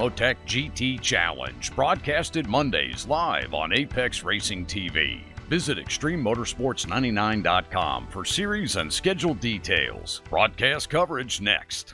Ricmotech GT Challenge, broadcasted Mondays live on Apex Racing TV. Visit ExtremeMotorsports99.com for series and scheduled details. Broadcast coverage next.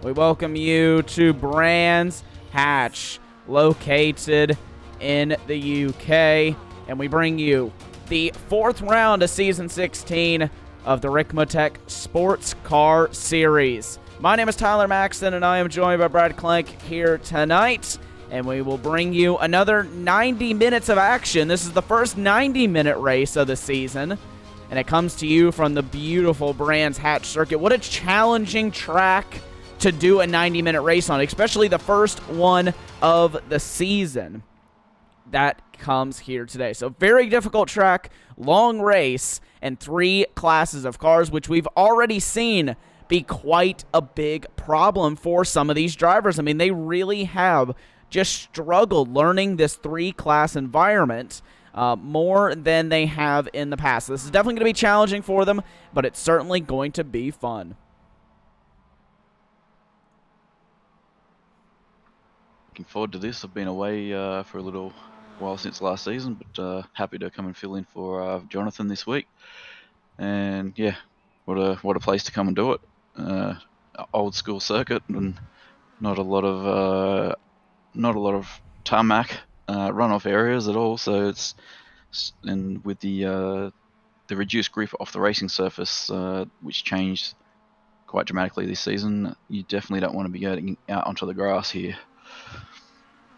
We welcome you to Brands Hatch, located in the UK, and we bring you the fourth round of Season 16 of the Ricmotech Sports Car Series. My name is Tyler Maxton, and I am joined by Brad Clank here tonight, and we will bring you another 90 minutes of action. This is the first 90-minute race of the season, and it comes to you from the beautiful Brands Hatch circuit. What a challenging track to do a 90-minute race on, especially the first one of the season that comes here today. So very difficult track, long race, and 3 classes of cars, which we've already seen be quite a big problem for some of these drivers. I mean, they really have just struggled learning this 3-class environment more than they have in the past. So this is definitely going to be challenging for them, but it's certainly going to be fun. Looking forward to this. I've been away for a little while since last season, but happy to come and fill in for Jonathan this week. And yeah, what a place to come and do it. Old school circuit and not a lot of tarmac runoff areas at all. So and with the reduced grip off the racing surface, which changed quite dramatically this season, you definitely don't want to be getting out onto the grass here.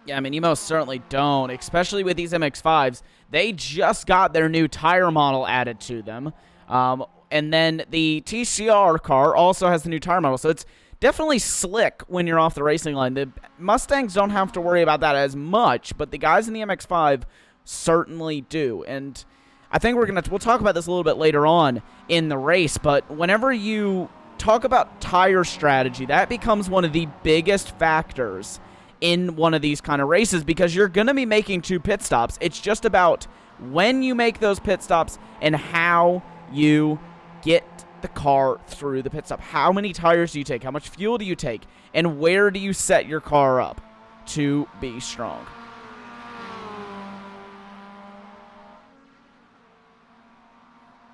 Yeah, I mean, you most certainly don't, especially with these MX-5s. They just got their new tire model added to them. And then the TCR car also has the new tire model, so it's definitely slick when you're off the racing line. The Mustangs don't have to worry about that as much, but the guys in the MX-5 certainly do. And I think we'll talk about this a little bit later on in the race, but whenever you talk about tire strategy, that becomes one of the biggest factors in one of these kind of races, because you're going to be making 2 pit stops. It's just about when you make those pit stops and how you get the car through the pit stop. How many tires do you take? How much fuel do you take? And where do you set your car up to be strong?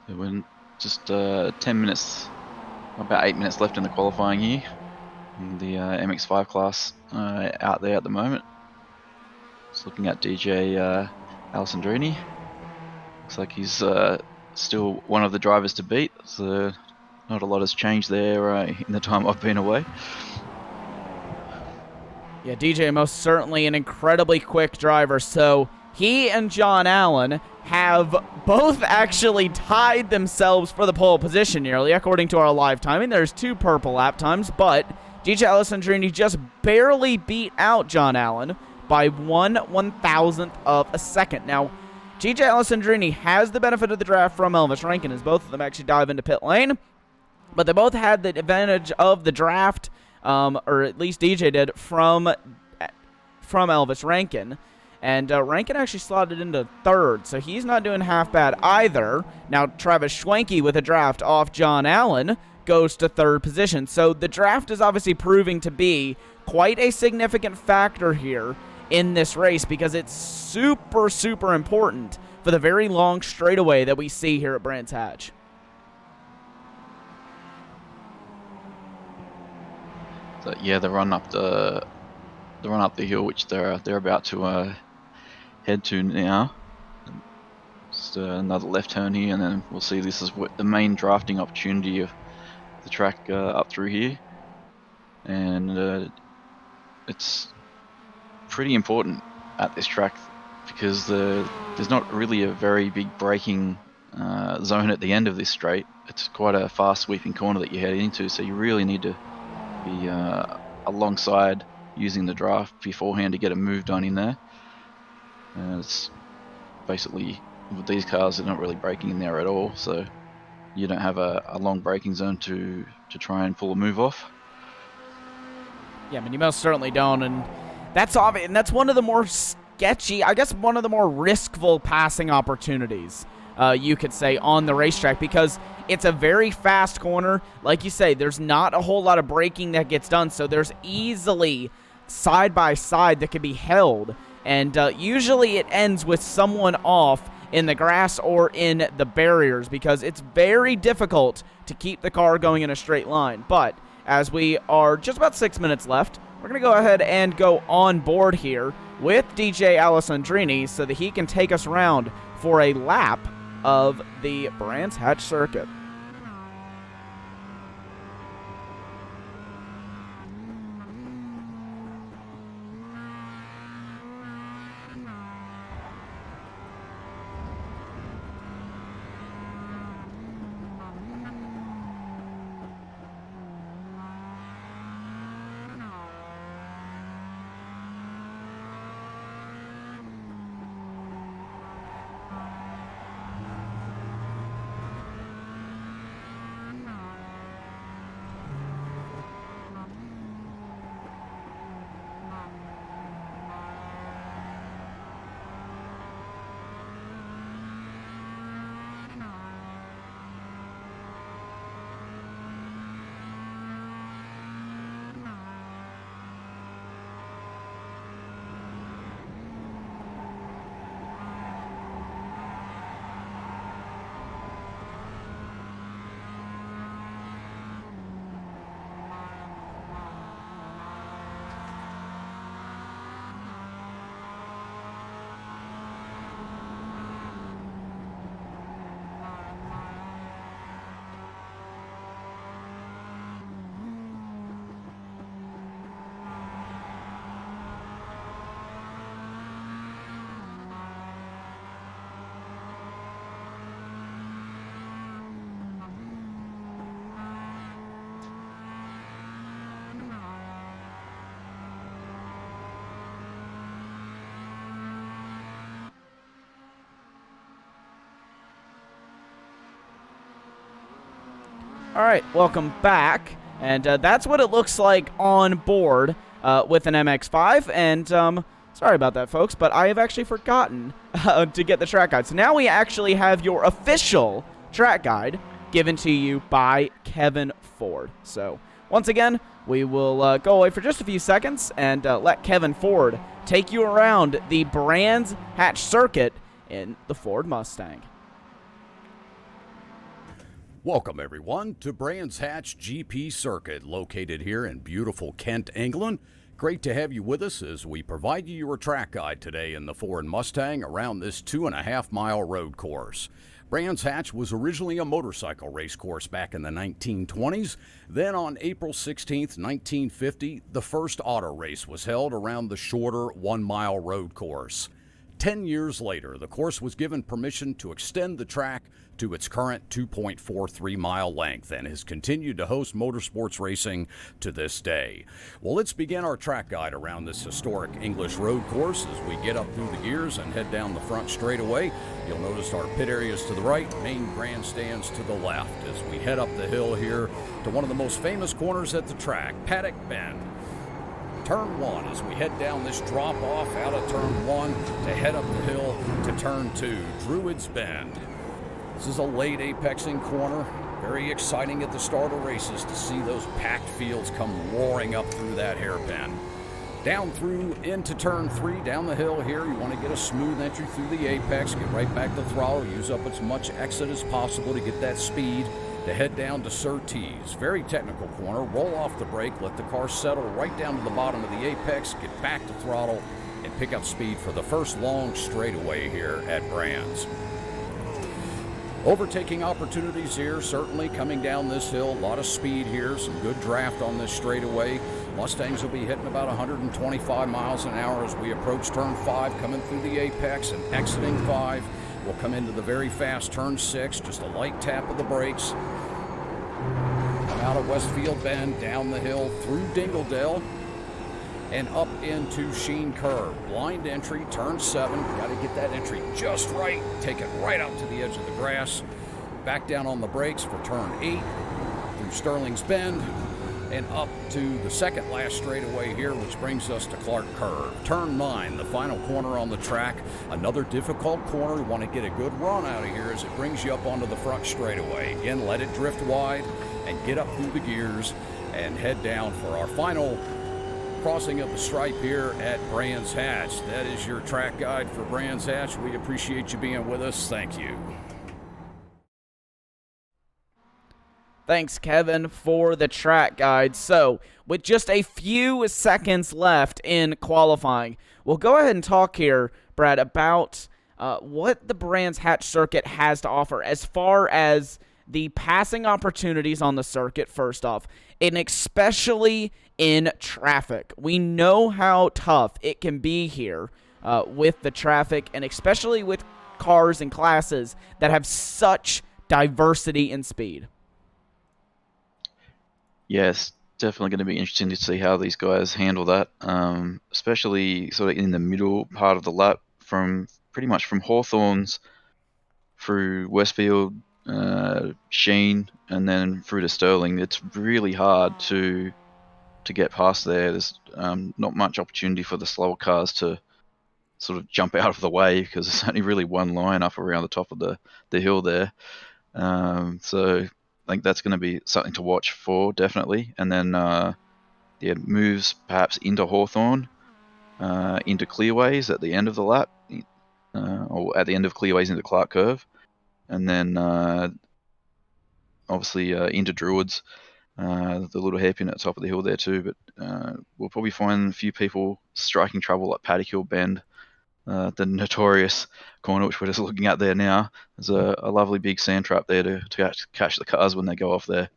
We're just 10 minutes, about 8 minutes left in the qualifying here. In the MX5 class out there at the moment. Just looking at DJ Alessandrini. Looks like he's still one of the drivers to beat. So not a lot has changed there in the time I've been away. Yeah, DJ most certainly an incredibly quick driver. So he and John Allen have both actually tied themselves for the pole position nearly, according to our live timing. There's 2 purple lap times, but DJ Alessandrini just barely beat out John Allen by 1/1000th of a second. Now, DJ Alessandrini has the benefit of the draft from Elvis Rankin, as both of them actually dive into pit lane, but they both had the advantage of the draft, or at least DJ did, from Elvis Rankin. And Rankin actually slotted into 3rd, so he's not doing half bad either. Now, Travis Schwenke with a draft off John Allen goes to 3rd position. So the draft is obviously proving to be quite a significant factor here in this race, because it's super, super important for the very long straightaway that we see here at Brands Hatch. So yeah, the run up the hill, which they're about to head to now. Just another left turn here, and then we'll see this is the main drafting opportunity of the track up through here, and it's pretty important at this track because there's not really a very big braking zone at the end of this straight. It's quite a fast sweeping corner that you head into, so you really need to be alongside using the draft beforehand to get a move done in there. It's basically, with these cars, they're not really braking in there at all, so you don't have a long braking zone to try and pull a move off. Yeah, I mean, you most certainly don't, and that's obvious, and that's one of the more sketchy, I guess one of the more riskful passing opportunities, you could say, on the racetrack, because it's a very fast corner. Like you say, there's not a whole lot of braking that gets done, so there's easily side-by-side that can be held, and usually it ends with someone off in the grass or in the barriers, because it's very difficult to keep the car going in a straight line. But as we are just about 6 minutes left, we're going to go ahead and go on board here with DJ Alessandrini so that he can take us around for a lap of the Brands Hatch circuit. All right, welcome back, and that's what it looks like on board with an MX-5, and sorry about that, folks, but I have actually forgotten to get the track guide. So now we actually have your official track guide given to you by Kevin Ford. So once again, we will go away for just a few seconds and let Kevin Ford take you around the Brands Hatch circuit in the Ford Mustang. Welcome, everyone, to Brands Hatch GP Circuit, located here in beautiful Kent, England. Great to have you with us as we provide you your track guide today in the Ford Mustang around this 2.5-mile road course. Brands Hatch was originally a motorcycle race course back in the 1920s. Then on April 16, 1950, the first auto race was held around the shorter 1-mile road course. 10 years later, the course was given permission to extend the track to its current 2.43-mile length and has continued to host motorsports racing to this day. Well, let's begin our track guide around this historic English road course as we get up through the gears and head down the front straightaway. You'll notice our pit areas to the right, main grandstands to the left as we head up the hill here to one of the most famous corners at the track, Paddock Bend. Turn 1 as we head down this drop off out of turn 1 to head up the hill to turn 2, Druids Bend. This is a late apexing corner. Very exciting at the start of races to see those packed fields come roaring up through that hairpin. Down through into turn 3, down the hill here, you want to get a smooth entry through the apex, get right back to throttle, use up as much exit as possible to get that speed to head down to Surtees. Very technical corner. Roll off the brake, let the car settle right down to the bottom of the apex, get back to throttle, and pick up speed for the first long straightaway here at Brands. Overtaking opportunities here, certainly coming down this hill. A lot of speed here, some good draft on this straightaway. Mustangs will be hitting about 125 miles an hour as we approach turn 5, coming through the apex and exiting 5. We'll come into the very fast turn 6, just a light tap of the brakes. Come out of Westfield Bend, down the hill, through Dingledale, and up into Sheen Curve. Blind entry, turn 7. Got to get that entry just right. Take it right out to the edge of the grass. Back down on the brakes for turn 8, through Sterling's Bend, and up to the second last straightaway here, which brings us to Clark Curve. Turn 9, the final corner on the track. Another difficult corner. You want to get a good run out of here as it brings you up onto the front straightaway. Again, let it drift wide and get up through the gears and head down for our final crossing of the stripe here at Brands Hatch. That is your track guide for Brands Hatch. We appreciate you being with us. Thank you. Thanks, Kevin, for the track guide. So, with just a few seconds left in qualifying, we'll go ahead and talk here, Brad, about what the Brands Hatch circuit has to offer as far as the passing opportunities on the circuit, first off, and especially in traffic. We know how tough it can be here with the traffic, and especially with cars and classes that have such diversity in speed. Yes, definitely going to be interesting to see how these guys handle that, especially sort of in the middle part of the lap, from pretty much from Hawthorns through Westfield, Sheen, and then through to Sterling. It's really hard to get past there. There's not much opportunity for the slower cars to sort of jump out of the way because there's only really one line up around the top of the hill there. So I think that's going to be something to watch for, definitely. And then, moves perhaps into Hawthorn, into clearways at the end of the lap, or at the end of clearways into Clark Curve. And then, obviously, into Druids, the little hairpin at the top of the hill there too. But we'll probably find a few people striking trouble at Paddock Hill Bend, the notorious corner, which we're just looking at there now. There's a lovely big sand trap there to catch the cars when they go off there.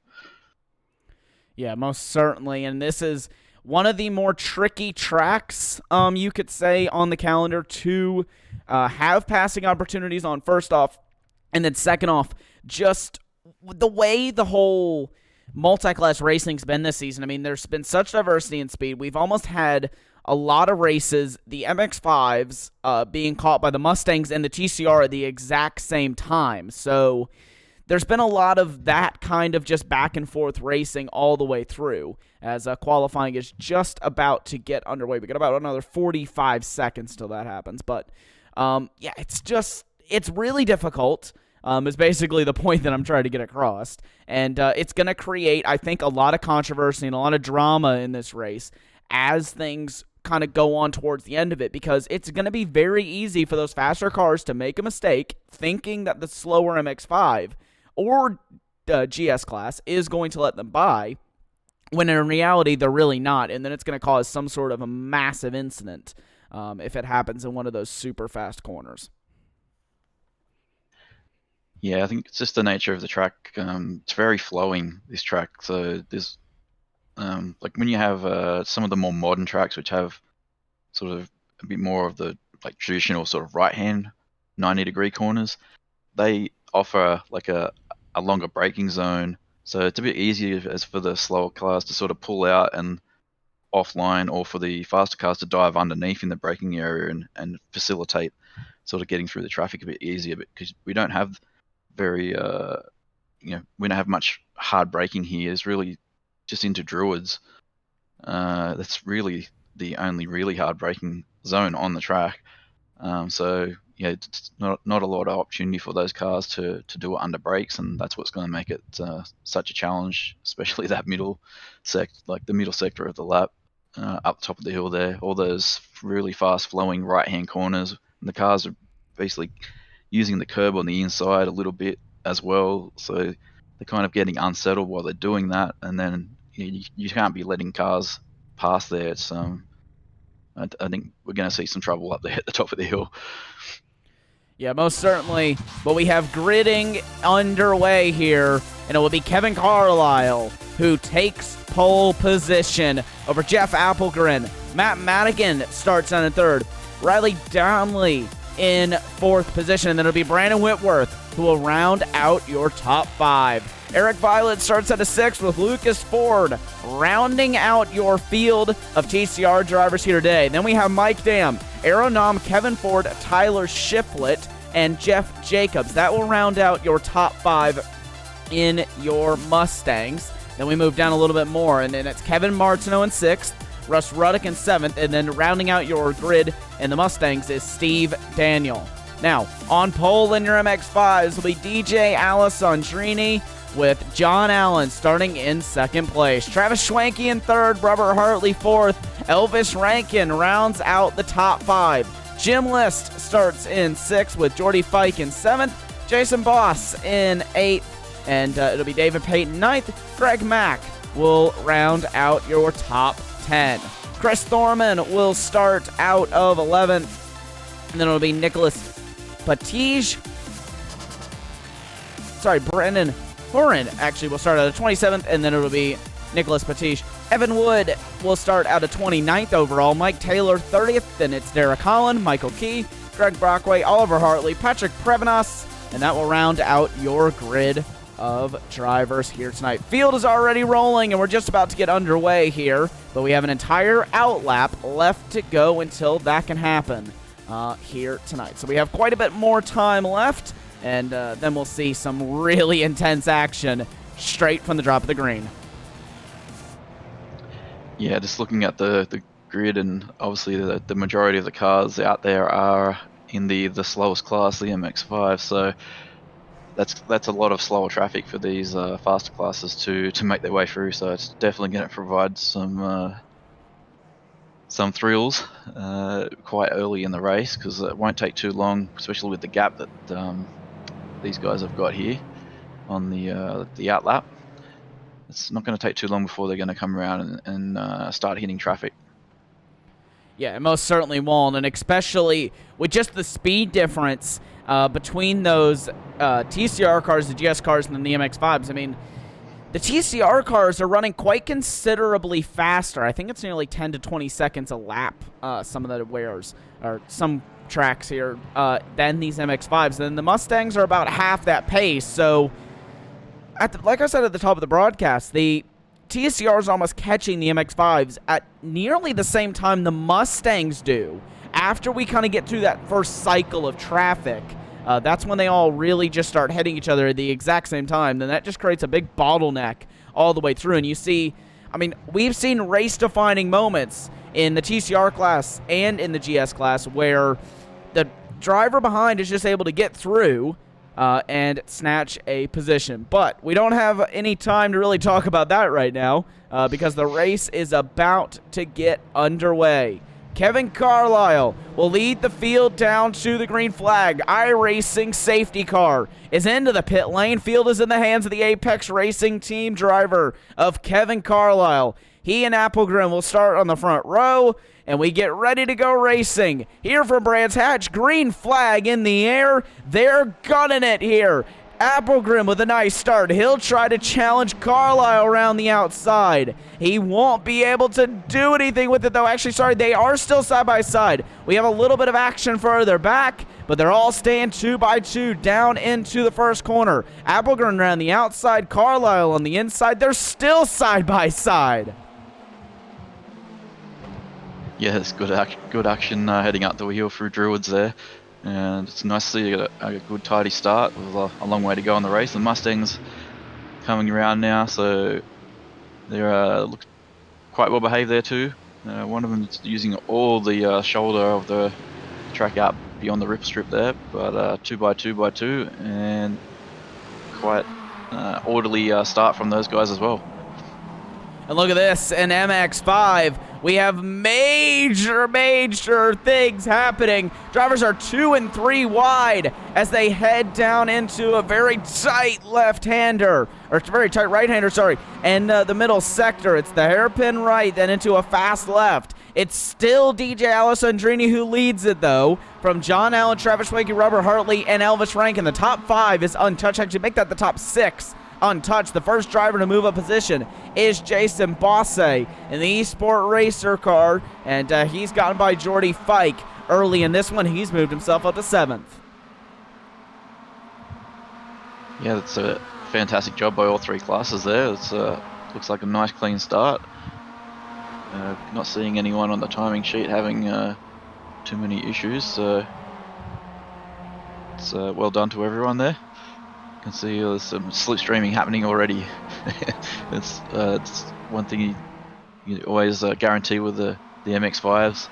Yeah, most certainly. And this is one of the more tricky tracks, you could say, on the calendar to have passing opportunities on, first off. And then second off, just the way the whole multi-class racing's been this season. I mean, there's been such diversity in speed. We've almost had a lot of races, the MX-5s being caught by the Mustangs and the TCR at the exact same time. So there's been a lot of that kind of just back and forth racing all the way through as qualifying is just about to get underway. We got about another 45 seconds till that happens. But yeah, it's really difficult. Is basically the point that I'm trying to get across. And it's going to create, I think, a lot of controversy and a lot of drama in this race as things kind of go on towards the end of it, because it's going to be very easy for those faster cars to make a mistake thinking that the slower MX-5 or GS class is going to let them by, when in reality they're really not, and then it's going to cause some sort of a massive incident if it happens in one of those super fast corners. Yeah, I think it's just the nature of the track. It's very flowing, this track. So there's like when you have some of the more modern tracks, which have sort of a bit more of the like traditional sort of right-hand 90-degree corners, they offer like a longer braking zone. So it's a bit easier as for the slower cars to sort of pull out and offline, or for the faster cars to dive underneath in the braking area and facilitate sort of getting through the traffic a bit easier, because we don't have very we don't have much hard braking here. It's really just into Druids. That's really the only really hard braking zone on the track. So yeah, it's not a lot of opportunity for those cars to do it under brakes, and that's what's going to make it such a challenge, especially that middle the middle sector of the lap, up top of the hill there. All those really fast flowing right hand corners, and the cars are basically using the curb on the inside a little bit as well, so they're kind of getting unsettled while they're doing that, and then you can't be letting cars pass there. It's I think we're going to see some trouble up there at the top of the hill. Yeah, most certainly. But we have gridding underway here, and it will be Kevin Carlisle who takes pole position over Jeff Appelgren. Matt Madigan starts on in third. Riley Donnelly in fourth position. And then it'll be Brandon Whitworth who will round out your top five. Eric Violet starts at a sixth with Lucas Ford rounding out your field of TCR drivers here today. Then we have Mike Dam, Aeronom, Kevin Ford, Tyler Shiflett, and Jeff Jacobs. That will round out your top five in your Mustangs. Then we move down a little bit more, and then it's Kevin Martineau in sixth, Russ Ruddick in seventh, and then rounding out your grid in the Mustangs is Steve Daniel. Now, on pole in your MX-5s will be DJ Alessandrini with John Allen starting in second place. Travis Schwanke in third, Robert Hartley fourth, Elvis Rankin rounds out the top five. Jim List starts in sixth with Jordy Fike in seventh, Jason Boss in eighth, and it'll be David Payton ninth. Greg Mack will round out your top 10. Chris Thorman will start out of 11th, and then it'll be Nicholas Patij. Brendan Horan actually will start out of 27th, and then it'll be Nicholas Patij. Evan Wood will start out of 29th overall. Mike Taylor 30th, then it's Derek Holland, Michael Key, Greg Brockway, Oliver Hartley, Patrick Prevenos, and that will round out your grid of drivers here tonight. Field is already rolling, and we're just about to get underway here, but we have an entire outlap left to go until that can happen here tonight. So we have quite a bit more time left, and then we'll see some really intense action straight from the drop of the green. Yeah, just looking at the grid, and obviously the majority of the cars out there are in the slowest class, the MX-5, so that's a lot of slower traffic for these faster classes to make their way through. So it's definitely going to provide some thrills quite early in the race, because it won't take too long, especially with the gap that these guys have got here on the outlap. It's not going to take too long before they're going to come around and start hitting traffic. Yeah, it most certainly won't, and especially with just the speed difference between those TCR cars, the GS cars, and then the MX-5s. I mean, the TCR cars are running quite considerably faster. I think it's nearly 10 to 20 seconds a lap, some of the wears, or some tracks here, than these MX-5s. Then the Mustangs are about half that pace, so like I said at the top of the broadcast, the TCR is almost catching the MX-5s at nearly the same time the Mustangs do. After we kind of get through that first cycle of traffic, that's when they all really just start hitting each other at the exact same time. Then that just creates a big bottleneck all the way through. And you see, I mean, we've seen race-defining moments in the TCR class and in the GS class where the driver behind is just able to get through and snatch a position. But we don't have any time to really talk about that right now because the race is about to get underway. Kevin Carlisle will lead the field down to the green flag. iRacing safety car is into the pit lane. Field is in the hands of the Apex Racing team driver of Kevin Carlisle. He and Applegren will start on the front row, and we get ready to go racing. Here from Brands Hatch, green flag in the air. They're gunning it here. Applegren with a nice start. He'll try to challenge Carlisle around the outside. He won't be able to do anything with it, though. Actually, sorry, they are still side by side. We have a little bit of action further back, but they're all staying 2 by 2 down into the first corner. Applegren around the outside, Carlisle on the inside. They're still side by side. Yeah, it's good action heading up the wheel through Druids there. And it's nice to see a good tidy start with a long way to go in the race. The Mustangs coming around now, so they're look quite well behaved there too. One of them is using all the shoulder of the track out beyond the rip strip there, but 2 by 2 by 2, and quite orderly start from those guys as well. And look at this, in MX5, we have major things happening. Drivers are 2 and 3 wide as they head down into a very tight left-hander, or very tight right-hander, sorry, and the middle sector. It's the hairpin right, then into a fast left. It's still DJ Alessandrini who leads it, though, from John Allen, Travis Schwanke, Robert Hartley, and Elvis Rankin. The top 5 is untouched. Actually, make that the top 6. Untouched. The first driver to move a position is Jason Bosse in the eSport Racer car, and he's gotten by Jordy Fike early in this one. He's moved himself up to 7th. Yeah, that's a fantastic job by all 3 classes there. It's looks like a nice clean start. Not seeing anyone on the timing sheet having too many issues, so it's well done to everyone there. You can see there's some slipstreaming happening already. It's one thing you always guarantee with the MX-5s.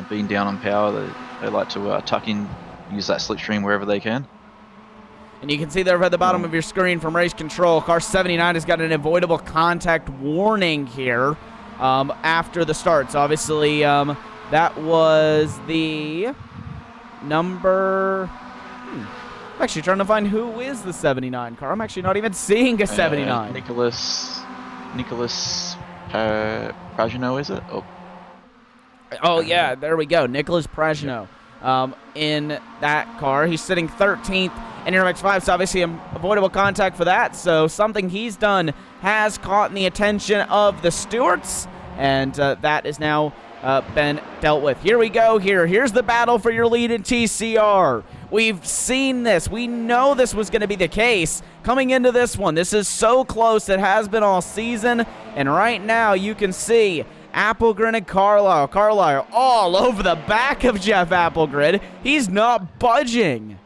Being down on power, they like to tuck in, use that slipstream wherever they can. And you can see there at the bottom of your screen from race control, car 79 has got an avoidable contact warning here after the start. So obviously that was the number... I'm actually trying to find who is the 79 car. I'm actually not even seeing a 79. Nicholas Pragino, is it? Oh yeah, there we go. Nicholas Pragino in that car. He's sitting 13th in your MX-5, so obviously avoidable contact for that. So something he's done has caught the attention of the stewards, and that is now been dealt with. Here we go. Here's the battle for your lead in TCR. We've seen this. We know this was going to be the case coming into this one. This is so close. It has been all season. And right now you can see Applegren and Carlisle all over the back of Jeff Applegren. He's not budging.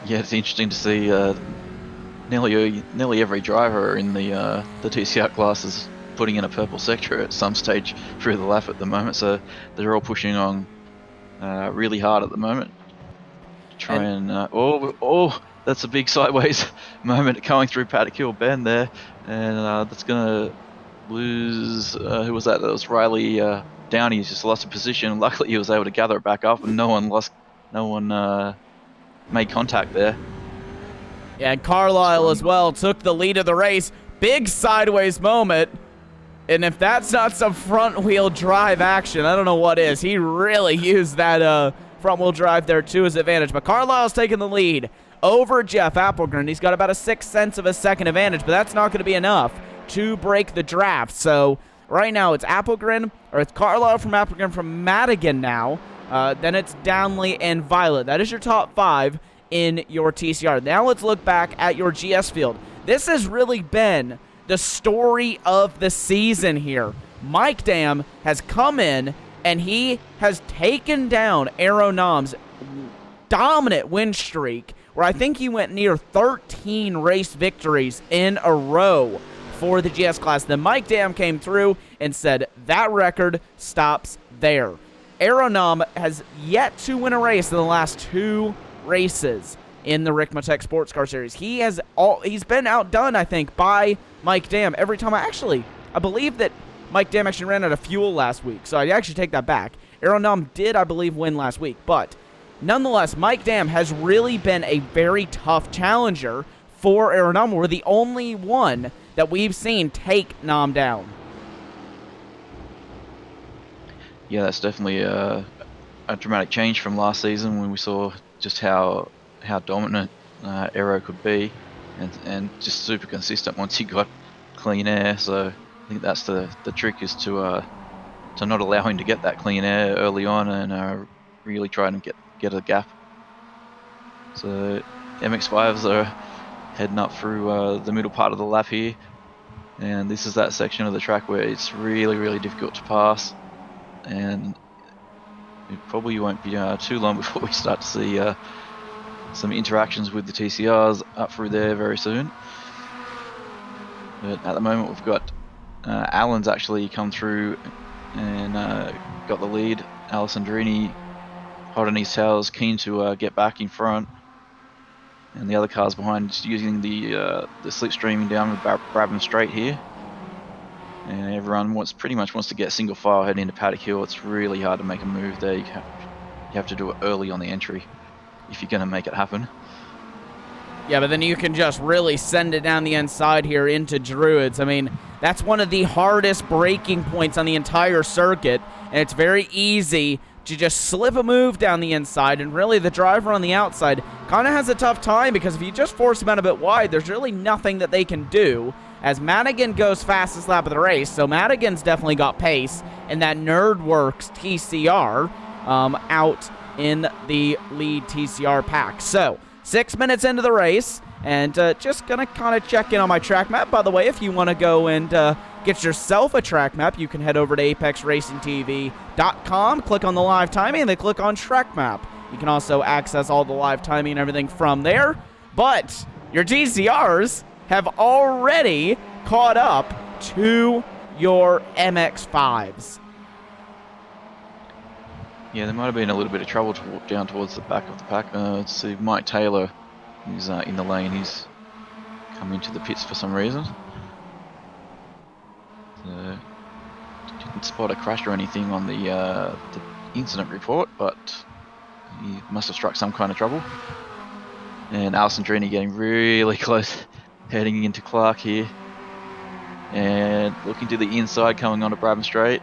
Yeah, it's interesting to see nearly every driver in the TCR class is putting in a purple sector at some stage through the lap at the moment. So they're all pushing on really hard at the moment. Try and that's a big sideways moment going through Paddock Hill Bend there, and that's gonna lose. Who was that? That was Riley Downey. He's just lost a position. Luckily, he was able to gather it back up, and no one made contact there. Yeah, and Carlisle as well took the lead of the race. Big sideways moment. And if that's not some front-wheel drive action, I don't know what is. He really used that front-wheel drive there to his advantage. But Carlisle's taking the lead over Jeff Applegren. He's got about a 6/10 of a second advantage, but that's not going to be enough to break the draft. So right now it's Applegren, or it's Carlisle from Applegren from Madigan now. Then it's Downley and Violet. That is your top 5 in your TCR. Now let's look back at your GS field. This has really been the story of the season here. Mike Dam has come in and he has taken down Aeronom's dominant win streak, where I think he went near 13 race victories in a row for the GS class. Then Mike Dam came through and said that record stops there. Aeronom has yet to win a race in the last 2 races in the Ricmotech Sports Car Series. He's been outdone, I think, by Mike Dam every time. I believe that Mike Dam actually ran out of fuel last week, so I actually take that back. Aeronum did, I believe, win last week, but nonetheless, Mike Dam has really been a very tough challenger for Aeronum. We're the only one that we've seen take Nam down. Yeah, that's definitely a dramatic change from last season when we saw just how dominant Aero could be, and just super consistent once he got clean air. So I think that's the trick, is to not allow him to get that clean air early on, and really try and get a gap. So MX-5s are heading up through the middle part of the lap here, and this is that section of the track where it's really difficult to pass, and it probably won't be too long before we start to see some interactions with the TCRs up through there very soon. But at the moment we've got Alan's actually come through and got the lead. Alessandrini hot on his tails, keen to get back in front, and the other cars behind just using the slipstream down with Brabham Straight here. And everyone pretty much wants to get single file heading into Paddock Hill. It's really hard to make a move there. You have to do it early on the entry if you're going to make it happen. Yeah, but then you can just really send it down the inside here into Druids. I mean, that's one of the hardest braking points on the entire circuit, and it's very easy to just slip a move down the inside, and really the driver on the outside kind of has a tough time, because if you just force them out a bit wide, there's really nothing that they can do, as Madigan goes fastest lap of the race. So Madigan's definitely got pace, and that Nerdworks TCR out in the lead TCR pack. So 6 minutes into the race, and just going to kind of check in on my track map. By the way, if you want to go and get yourself a track map, you can head over to apexracingtv.com, click on the live timing, and then click on track map. You can also access all the live timing and everything from there. But your TCRs have already caught up to your MX-5s. Yeah, there might have been a little bit of trouble down towards the back of the pack. Let's see, Mike Taylor is in the lane. He's come into the pits for some reason. Didn't spot a crash or anything on the incident report, but he must have struck some kind of trouble. And Alessandrini getting really close, heading into Clark here. And looking to the inside, coming onto Brabham Straight.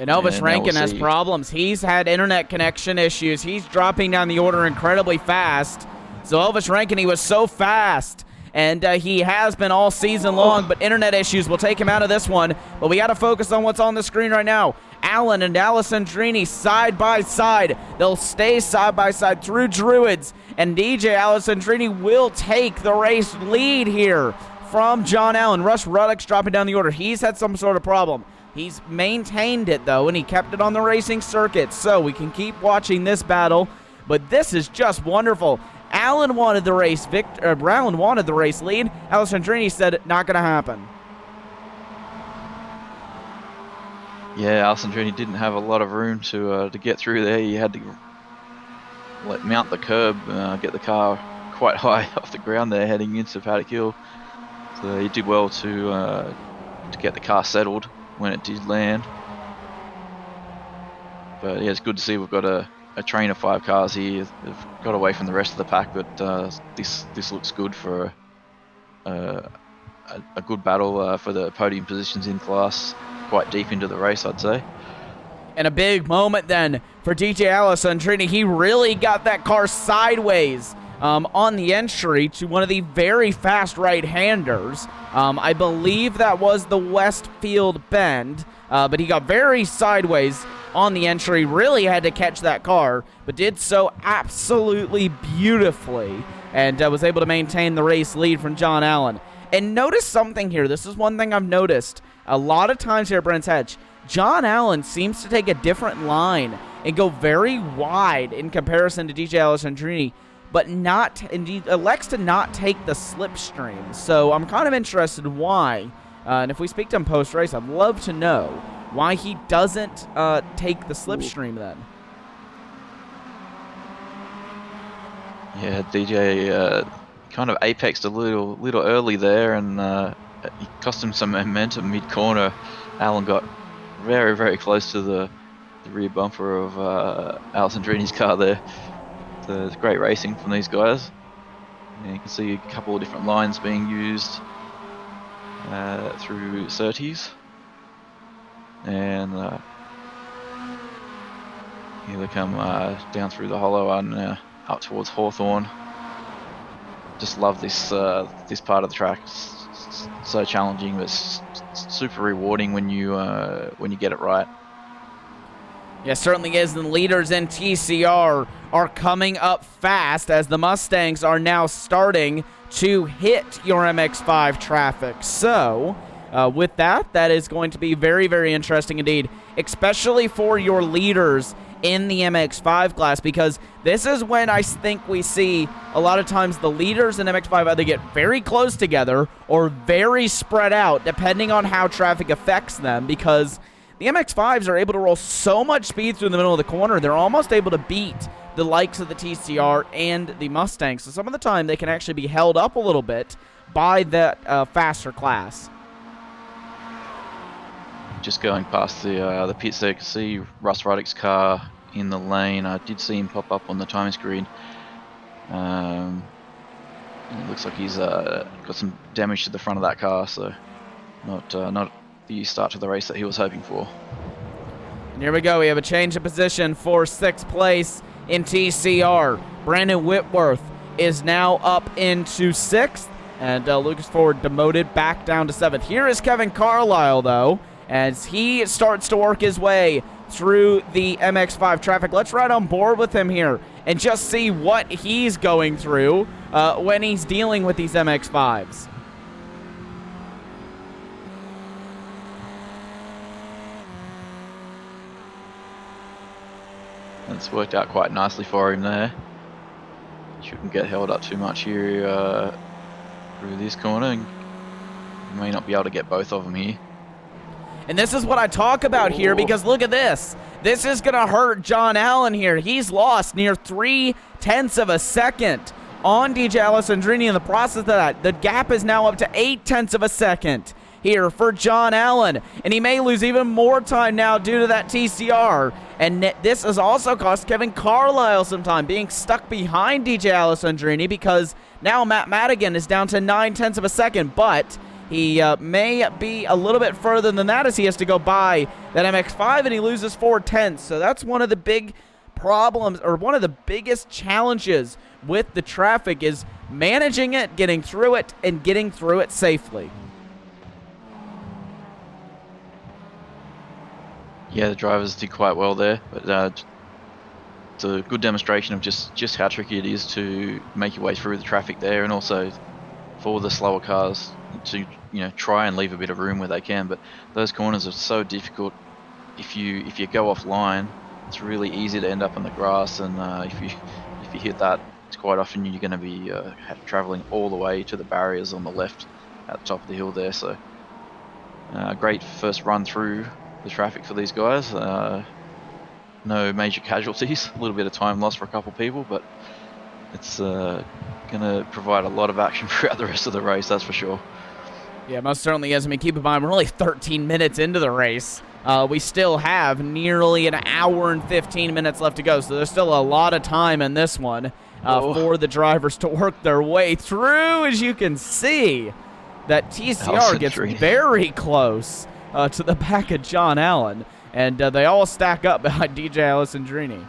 And Elvis Rankin has problems. He's had internet connection issues. He's dropping down the order incredibly fast. So Elvis Rankin, he was so fast, and he has been all season long, but internet issues will take him out of this one. But we got to focus on what's on the screen right now. Allen and Alessandrini side by side. They'll stay side by side through Druids, and DJ Alessandrini will take the race lead here from John Allen. Russ Ruddock's dropping down the order. He's had some sort of problem. He's maintained it, though, and he kept it on the racing circuit, so we can keep watching this battle. But this is just wonderful. Allen wanted the race Brown wanted the race lead. Alessandrini said, not going to happen. Yeah, Alessandrini didn't have a lot of room to get through there. He had to mount the curb, get the car quite high off the ground there, heading into Paddock Hill. So he did well to get the car settled when it did land. But yeah, it's good to see we've got a train of 5 cars here. They've got away from the rest of the pack, but this looks good for a good battle for the podium positions in class, quite deep into the race, I'd say. And a big moment then for DJ Alessandrini. He really got that car sideways on the entry to one of the very fast right-handers. I believe that was the Westfield Bend, but he got very sideways on the entry. Really had to catch that car, but did so absolutely beautifully, and was able to maintain the race lead from John Allen. And notice something here. This is one thing I've noticed a lot of times here at Brands Hatch. John Allen seems to take a different line and go very wide in comparison to DJ Alessandrini, but elects to not take the slipstream. So I'm kind of interested why. And if we speak to him post-race, I'd love to know why he doesn't take the slipstream then. Yeah, DJ kind of apexed a little early there, and He cost him some momentum mid-corner. Alan got very, very close to the rear bumper of Alessandrini's car there. So it's great racing from these guys. And you can see a couple of different lines being used through Surtees. And here they come down through the hollow and up towards Hawthorn. Just love this this part of the track. It's so challenging, but super rewarding when you get it right. Yeah, certainly is. And leaders in TCR are coming up fast as the Mustangs are now starting to hit your MX-5 traffic. So, with that is going to be very, very interesting indeed, especially for your leaders in the MX-5 class, because this is when I think we see a lot of times the leaders in MX-5 either get very close together or very spread out, depending on how traffic affects them, because the MX-5s are able to roll so much speed through the middle of the corner, they're almost able to beat the likes of the TCR and the Mustangs. So some of the time they can actually be held up a little bit by that faster class. Just going past the pits there, you can see Russ Ruddock's car in the lane. I did see him pop up on the timing screen. It looks like he's got some damage to the front of that car, so not the start to the race that he was hoping for. And here we go. We have a change of position for 6th place in TCR. Brandon Whitworth is now up into 6th, and Lucas Ford demoted back down to 7th. Here is Kevin Carlisle, though, as he starts to work his way through the MX-5 traffic. Let's ride on board with him here and just see what he's going through when he's dealing with these MX-5s. It's worked out quite nicely for him there. Shouldn't get held up too much here through this corner. You may not be able to get both of them here. And this is what I talk about here, because look at this. This is going to hurt John Allen here. He's lost near 0.3 of a second on DJ Alessandrini in the process of that. The gap is now up to 0.8 of a second here for John Allen. And he may lose even more time now due to that TCR. And this has also cost Kevin Carlisle some time, being stuck behind DJ Alessandrini, because now Matt Madigan is down to 0.9 of a second. But he may be a little bit further than that, as he has to go by that MX-5 and he loses 0.4. So that's one of the big problems, or one of the biggest challenges with the traffic, is managing it, getting through it, and getting through it safely. Yeah, the drivers did quite well there, but it's a good demonstration of just how tricky it is to make your way through the traffic there, and also for the slower cars to try and leave a bit of room where they can. But those corners are so difficult. If you go offline, it's really easy to end up on the grass, and if you hit that, it's quite often you're going to be traveling all the way to the barriers on the left at the top of the hill there. So great first run through the traffic for these guys. No major casualties, a little bit of time lost for a couple people, but it's going to provide a lot of action throughout the rest of the race, that's for sure. Yeah, most certainly is. I mean, keep in mind, we're only 13 minutes into the race. We still have nearly an hour and 15 minutes left to go, so there's still a lot of time in this one for the drivers to work their way through. As you can see, that TCR gets very close to the back of John Allen, and they all stack up behind DJ Alessandrini.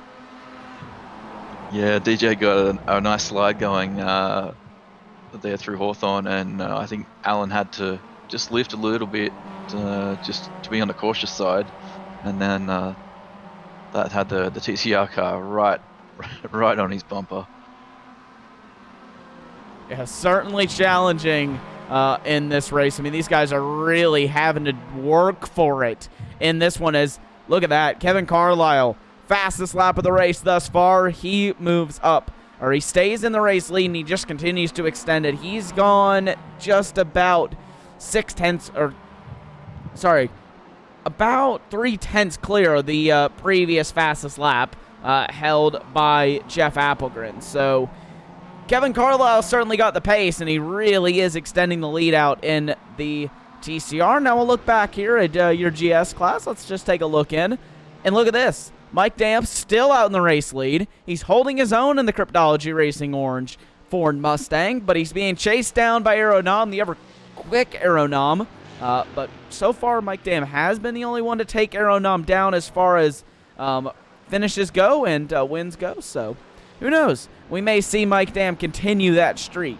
Yeah, DJ got a nice slide going there through Hawthorn, and I think Allen had to just lift a little bit just to be on the cautious side, and then that had the TCR car right on his bumper. Yeah, certainly challenging in this race. I mean, these guys are really having to work for it in this one. As look at that, Kevin Carlisle, fastest lap of the race thus far. He moves up, or he stays in the race lead, and he just continues to extend it. He's gone just about about 0.3 clear of the previous fastest lap held by Jeff Applegren. So Kevin Carlisle certainly got the pace, and he really is extending the lead out in the TCR. Now we'll look back here at your GS class. Let's just take a look in. And look at this. Mike Damp still out in the race lead. He's holding his own in the Cryptology Racing Orange Ford Mustang, but he's being chased down by Aeronom, the ever-quick Aeronom. But so far, Mike Damp has been the only one to take Aeronom down as far as finishes go and wins go. So who knows? We may see Mike Damp continue that streak.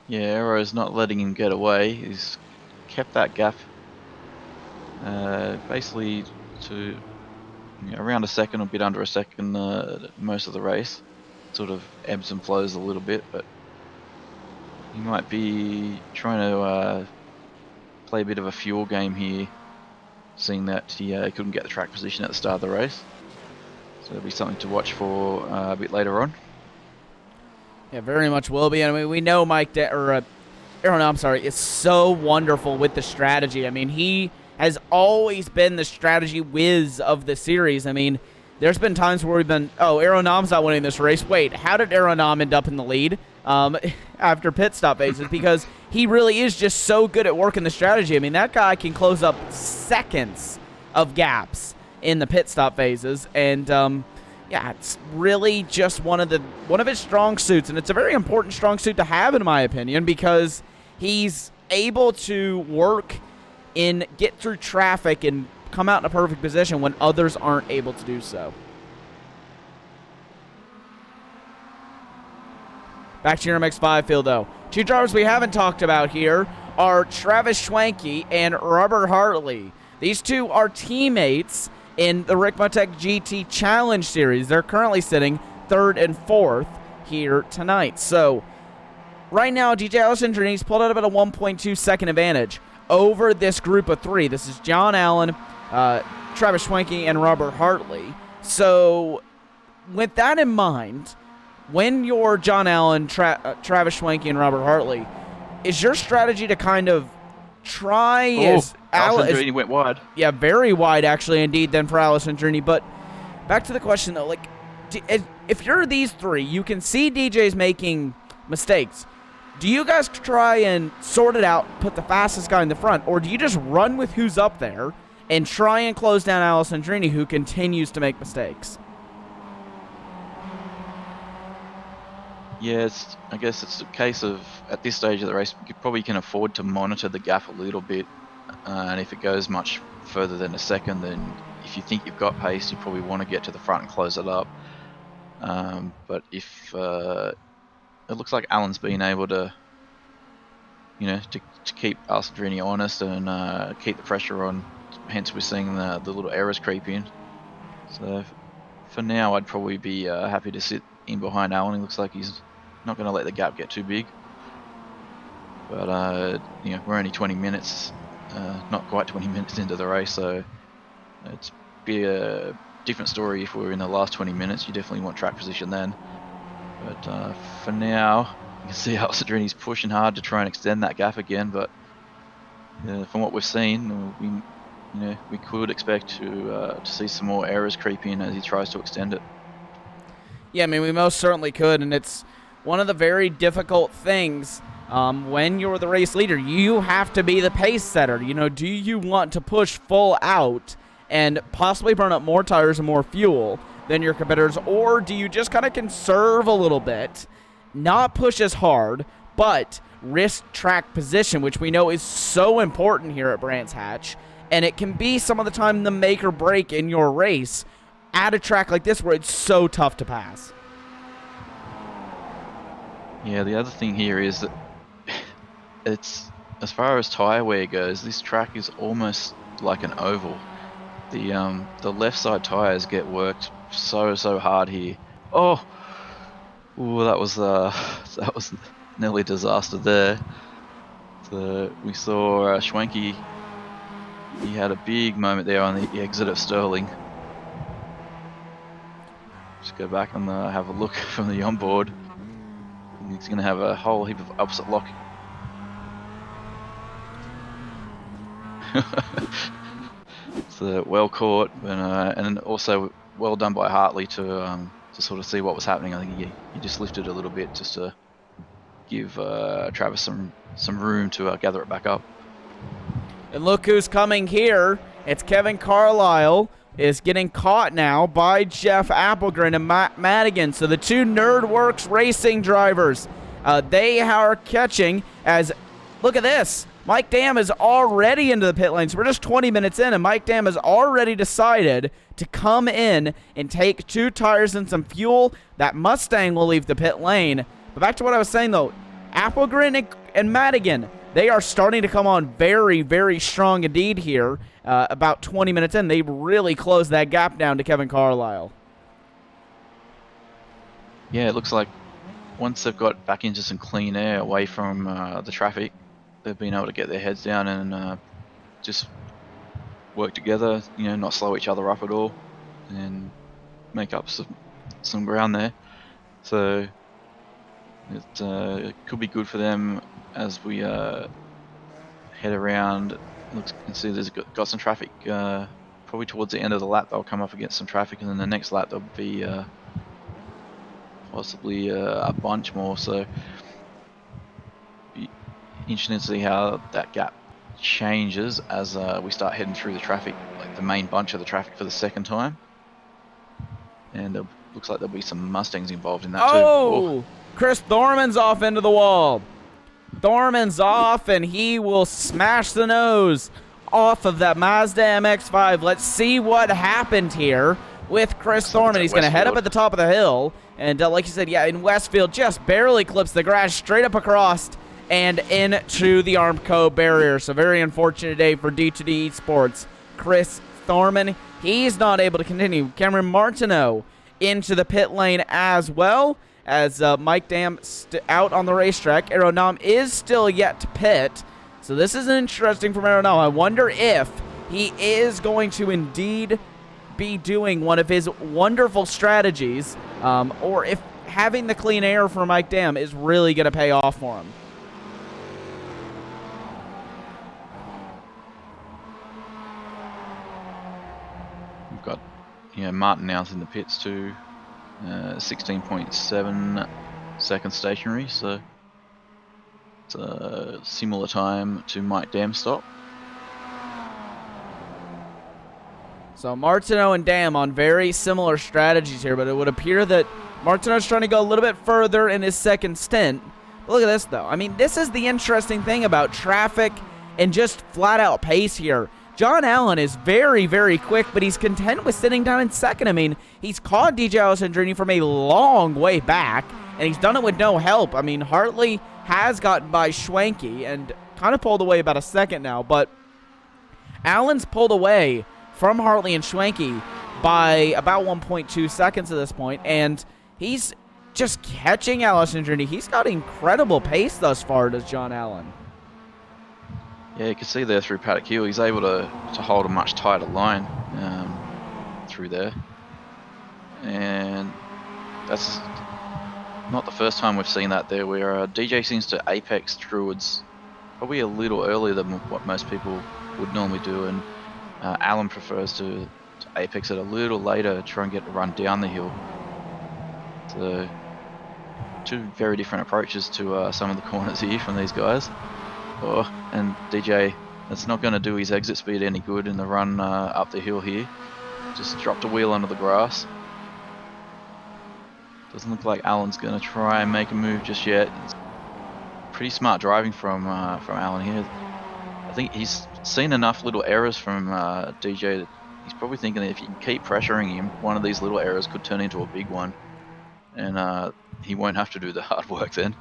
Yeah, Aero's not letting him get away. He's kept that gap basically to around a second, a bit under a second most of the race. Sort of ebbs and flows a little bit, but he might be trying to play a bit of a fuel game here, seeing that he couldn't get the track position at the start of the race. So it'll be something to watch for a bit later on. Yeah, very much will be. I mean, we know Aeronom, is so wonderful with the strategy. I mean, he has always been the strategy whiz of the series. I mean, there's been times where we've been, Aeronom's not winning this race. Wait, how did Aeronom end up in the lead after pit stop phases? Because he really is just so good at working the strategy. I mean, that guy can close up seconds of gaps in the pit stop phases, and it's really just one of his strong suits, and it's a very important strong suit to have, in my opinion, because he's able to work in get through traffic and come out in a perfect position when others aren't able to do so. Back to your MX-5 field, though. Two drivers we haven't talked about here are Travis Schwanke and Robert Hartley. These two are teammates in the Ricmotech GT Challenge Series. They're currently sitting 3rd and 4th here tonight. So, right now, DJ Alessandrini's pulled out about a 1.2 second advantage over this group of three. This is John Allen, Travis Schwanke, and Robert Hartley. So, with that in mind, when you're John Allen, Travis Schwanke, and Robert Hartley, is your strategy to kind of try as Alessandrini went wide. Yeah, very wide, actually, indeed, then for Alessandrini. But back to the question, though, like, if you're these three, you can see DJ's making mistakes. Do you guys try and sort it out, put the fastest guy in the front, or do you just run with who's up there and try and close down Alessandrini, who continues to make mistakes? Yeah, I guess it's a case of, at this stage of the race, you probably can afford to monitor the gap a little bit, and if it goes much further than a second, then if you think you've got pace, you probably want to get to the front and close it up. But if it looks like Alan's been able to, to keep Alessandrini honest and keep the pressure on, hence we're seeing the little errors creep in. So for now, I'd probably be happy to sit in behind Alan. He looks like he's not going to let the gap get too big. But we're only 20 minutes, not quite 20 minutes into the race, so it's be a different story if we're in the last 20 minutes. You definitely want track position then. But for now, you can see Alessandrini's pushing hard to try and extend that gap again. But from what we've seen, we could expect to see some more errors creep in as he tries to extend it. Yeah, I mean, we most certainly could, and it's one of the very difficult things when you're the race leader. You have to be the pace setter. Do you want to push full out and possibly burn up more tires and more fuel than your competitors, or do you just kind of conserve a little bit, not push as hard, but risk track position, which we know is so important here at Brands Hatch, and it can be some of the time the make or break in your race at a track like this where it's so tough to pass. Yeah, the other thing here is that it's, as far as tire wear goes, this track is almost like an oval. The left side tires get worked so hard here. Ooh, that was nearly disaster there. So we saw Schwanke. He had a big moment there on the exit of Sterling. Just go back and have a look from the onboard. He's going to have a whole heap of opposite lock. So well caught, and also well done by Hartley to to sort of see what was happening. I think he just lifted a little bit just to give Travis some room to gather it back up. And look who's coming here. It's Kevin Carlisle is getting caught now by Jeff Applegren and Matt Madigan. So the two NerdWorks racing drivers, they are catching as, look at this. Mike Dam is already into the pit lane. So we're just 20 minutes in, and Mike Dam has already decided to come in and take 2 tires and some fuel. That Mustang will leave the pit lane. But back to what I was saying, though. Applegren and Madigan, they are starting to come on very, very strong indeed here. About 20 minutes in, they really closed that gap down to Kevin Carlisle. Yeah, it looks like once they've got back into some clean air away from the traffic, they've been able to get their heads down and just work together, not slow each other up at all, and make up some ground there. So it could be good for them as we head around. You can see there's got some traffic. Probably towards the end of the lap they'll come up against some traffic, and then the next lap there'll be possibly a bunch more. So be interesting to see how that gap changes as we start heading through the traffic, like the main bunch of the traffic for the second time. And it looks like there'll be some Mustangs involved in that too. Oh! Chris Thorman's off into the wall. Thorman's off, and he will smash the nose off of that Mazda MX-5. Let's see what happened here with Chris Thorman. He's going to head up at the top of the hill. And like you said, yeah, in Westfield, just barely clips the grass straight up across and into the Armco barrier. So very unfortunate day for D2D Esports. Chris Thorman, he's not able to continue. Cameron Martineau into the pit lane as well, as Mike Dam out on the racetrack. Aeronam is still yet to pit. So this is interesting from Aeronam. I wonder if he is going to indeed be doing one of his wonderful strategies, or if having the clean air for Mike Dam is really going to pay off for him. We've got Martin now in the pits too. 16.7 seconds stationary, so it's a similar time to Mike Dam's stop. So Martineau and Dam on very similar strategies here, but it would appear that Martineau's trying to go a little bit further in his second stint. But look at this, though. I mean, this is the interesting thing about traffic and just flat-out pace here. John Allen is very, very quick, but he's content with sitting down in second. I mean, he's caught DJ Alessandrini from a long way back, and he's done it with no help. I mean, Hartley has gotten by Schwenke and kind of pulled away about a second now, but Allen's pulled away from Hartley and Schwenke by about 1.2 seconds at this point, and he's just catching Alessandrini. He's got incredible pace thus far, does John Allen. Yeah, you can see there through Paddock Hill, he's able to hold a much tighter line through there. And that's not the first time we've seen that there, where DJ seems to apex Druids probably a little earlier than what most people would normally do, and Allen prefers to apex it a little later to try and get the run down the hill. So, two very different approaches to some of the corners here from these guys. Oh, and DJ, that's not going to do his exit speed any good in the run up the hill here. Just dropped a wheel onto the grass. Doesn't look like Allen's going to try and make a move just yet. It's pretty smart driving from Allen here. I think he's seen enough little errors from DJ that he's probably thinking that if you can keep pressuring him, one of these little errors could turn into a big one. And he won't have to do the hard work then.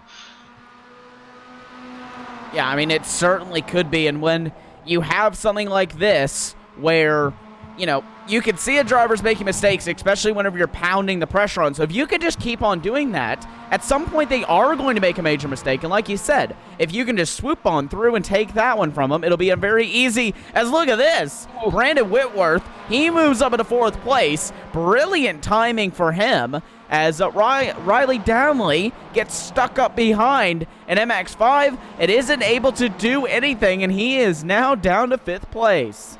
Yeah, I mean, it certainly could be. And when you have something like this where, you can see a driver's making mistakes, especially whenever you're pounding the pressure on. So if you can just keep on doing that, at some point they are going to make a major mistake. And like you said, if you can just swoop on through and take that one from them, it'll be a very easy, as look at this, Brandon Whitworth, he moves up into 4th place. Brilliant timing for him, as Riley Downley gets stuck up behind an MX-5. It isn't able to do anything, and he is now down to 5th place.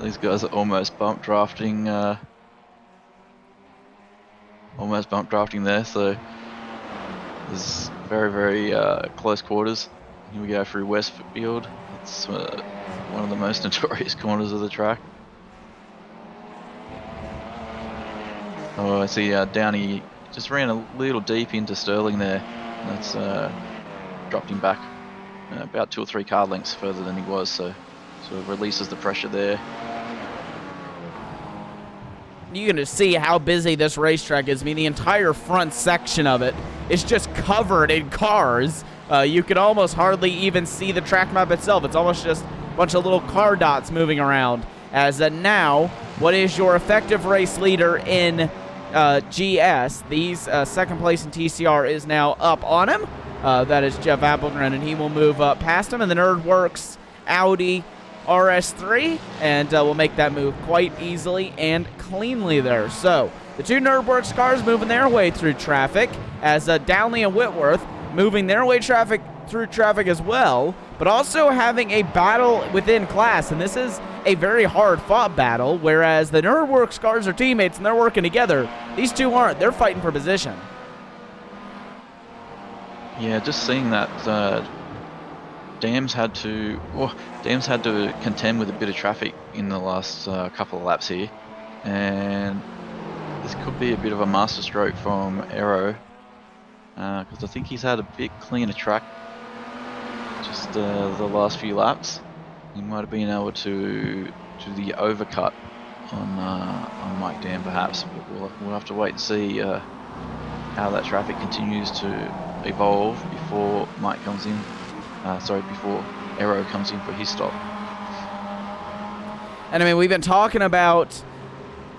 These guys are almost bump drafting almost bump drafting there. So there's very close quarters. Here we go through Westfield. It's one of the most notorious corners of the track. Oh, I see Downey just ran a little deep into Sterling there. That's dropped him back about 2 or 3 car lengths further than he was, so sort of releases the pressure there. You can just see how busy this racetrack is. I mean, the entire front section of it is just covered in cars. You could almost hardly even see the track map itself. It's almost just a bunch of little car dots moving around. As now, what is your effective race leader in GS? These second place in TCR is now up on him. That is Jeff Appelgren, and he will move up past him. And the Nerdworks Audi RS3, and we'll make that move quite easily and cleanly there. So the two Nerdworks cars moving their way through traffic, as Downey and Whitworth moving their way through traffic as well, but also having a battle within class, and this is a very hard-fought battle, whereas the Nerdworks cars are teammates and they're working together. These two aren't. They're fighting for position. Yeah, just seeing that Dams had to contend with a bit of traffic in the last couple of laps here, and this could be a bit of a masterstroke from Aero, because I think he's had a bit cleaner track just the last few laps. He might have been able to do the overcut on Mike Dam perhaps, but we'll have to wait and see how that traffic continues to evolve before Mike comes in. Before Aero comes in for his stop. And I mean, we've been talking about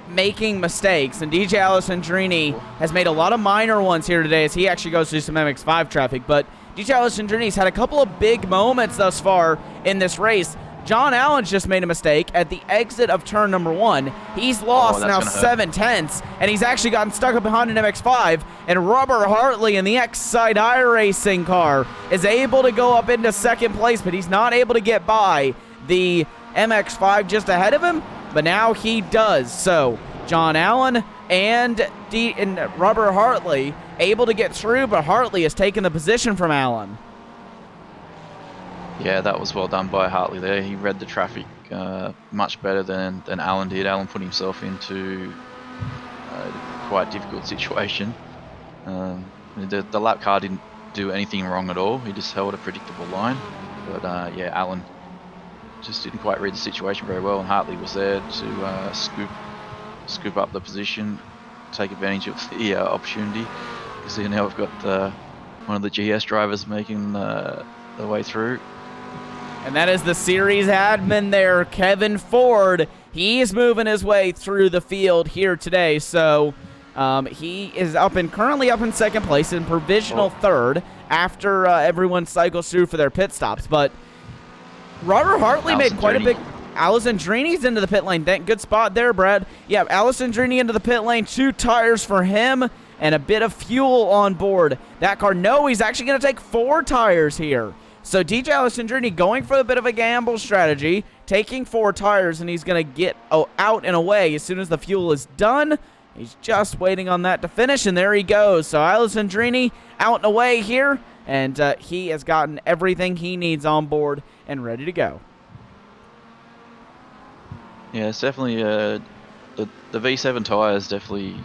making mistakes, and DJ Alessandrini has made a lot of minor ones here today as he actually goes through some MX-5 traffic, but DJ Alessandrini's had a couple of big moments thus far in this race. John Allen's just made a mistake at the exit of turn number 1. He's lost now 7 tenths, and he's actually gotten stuck up behind an MX-5, and Robert Hartley in the X-Side iRacing car is able to go up into second place, but he's not able to get by the MX-5 just ahead of him, but now he does. So John Allen and Robert Hartley able to get through, but Hartley has taken the position from Allen. Yeah, that was well done by Hartley there. He read the traffic much better than Alan did. Alan put himself into a quite difficult situation. The lap car didn't do anything wrong at all. He just held a predictable line. But yeah, Alan just didn't quite read the situation very well, and Hartley was there to scoop up the position, take advantage of the opportunity. Because now we've got one of the GS drivers making the way through. And that is the series admin there, Kevin Ford. He is moving his way through the field here today. So he is currently up in second place in provisional third after everyone cycles through for their pit stops. But Robert Hartley made quite a big... Alessandrini's into the pit lane. Good spot there, Brad. Yeah, Alessandrini into the pit lane. 2 tires for him and a bit of fuel on board. That car, no, he's actually going to take 4 tires here. So DJ Alessandrini going for a bit of a gamble strategy, taking 4 tires, and he's going to get out and away as soon as the fuel is done. He's just waiting on that to finish, and there he goes. So Alessandrini out and away here, and he has gotten everything he needs on board and ready to go. Yeah, it's definitely the V7 tyres definitely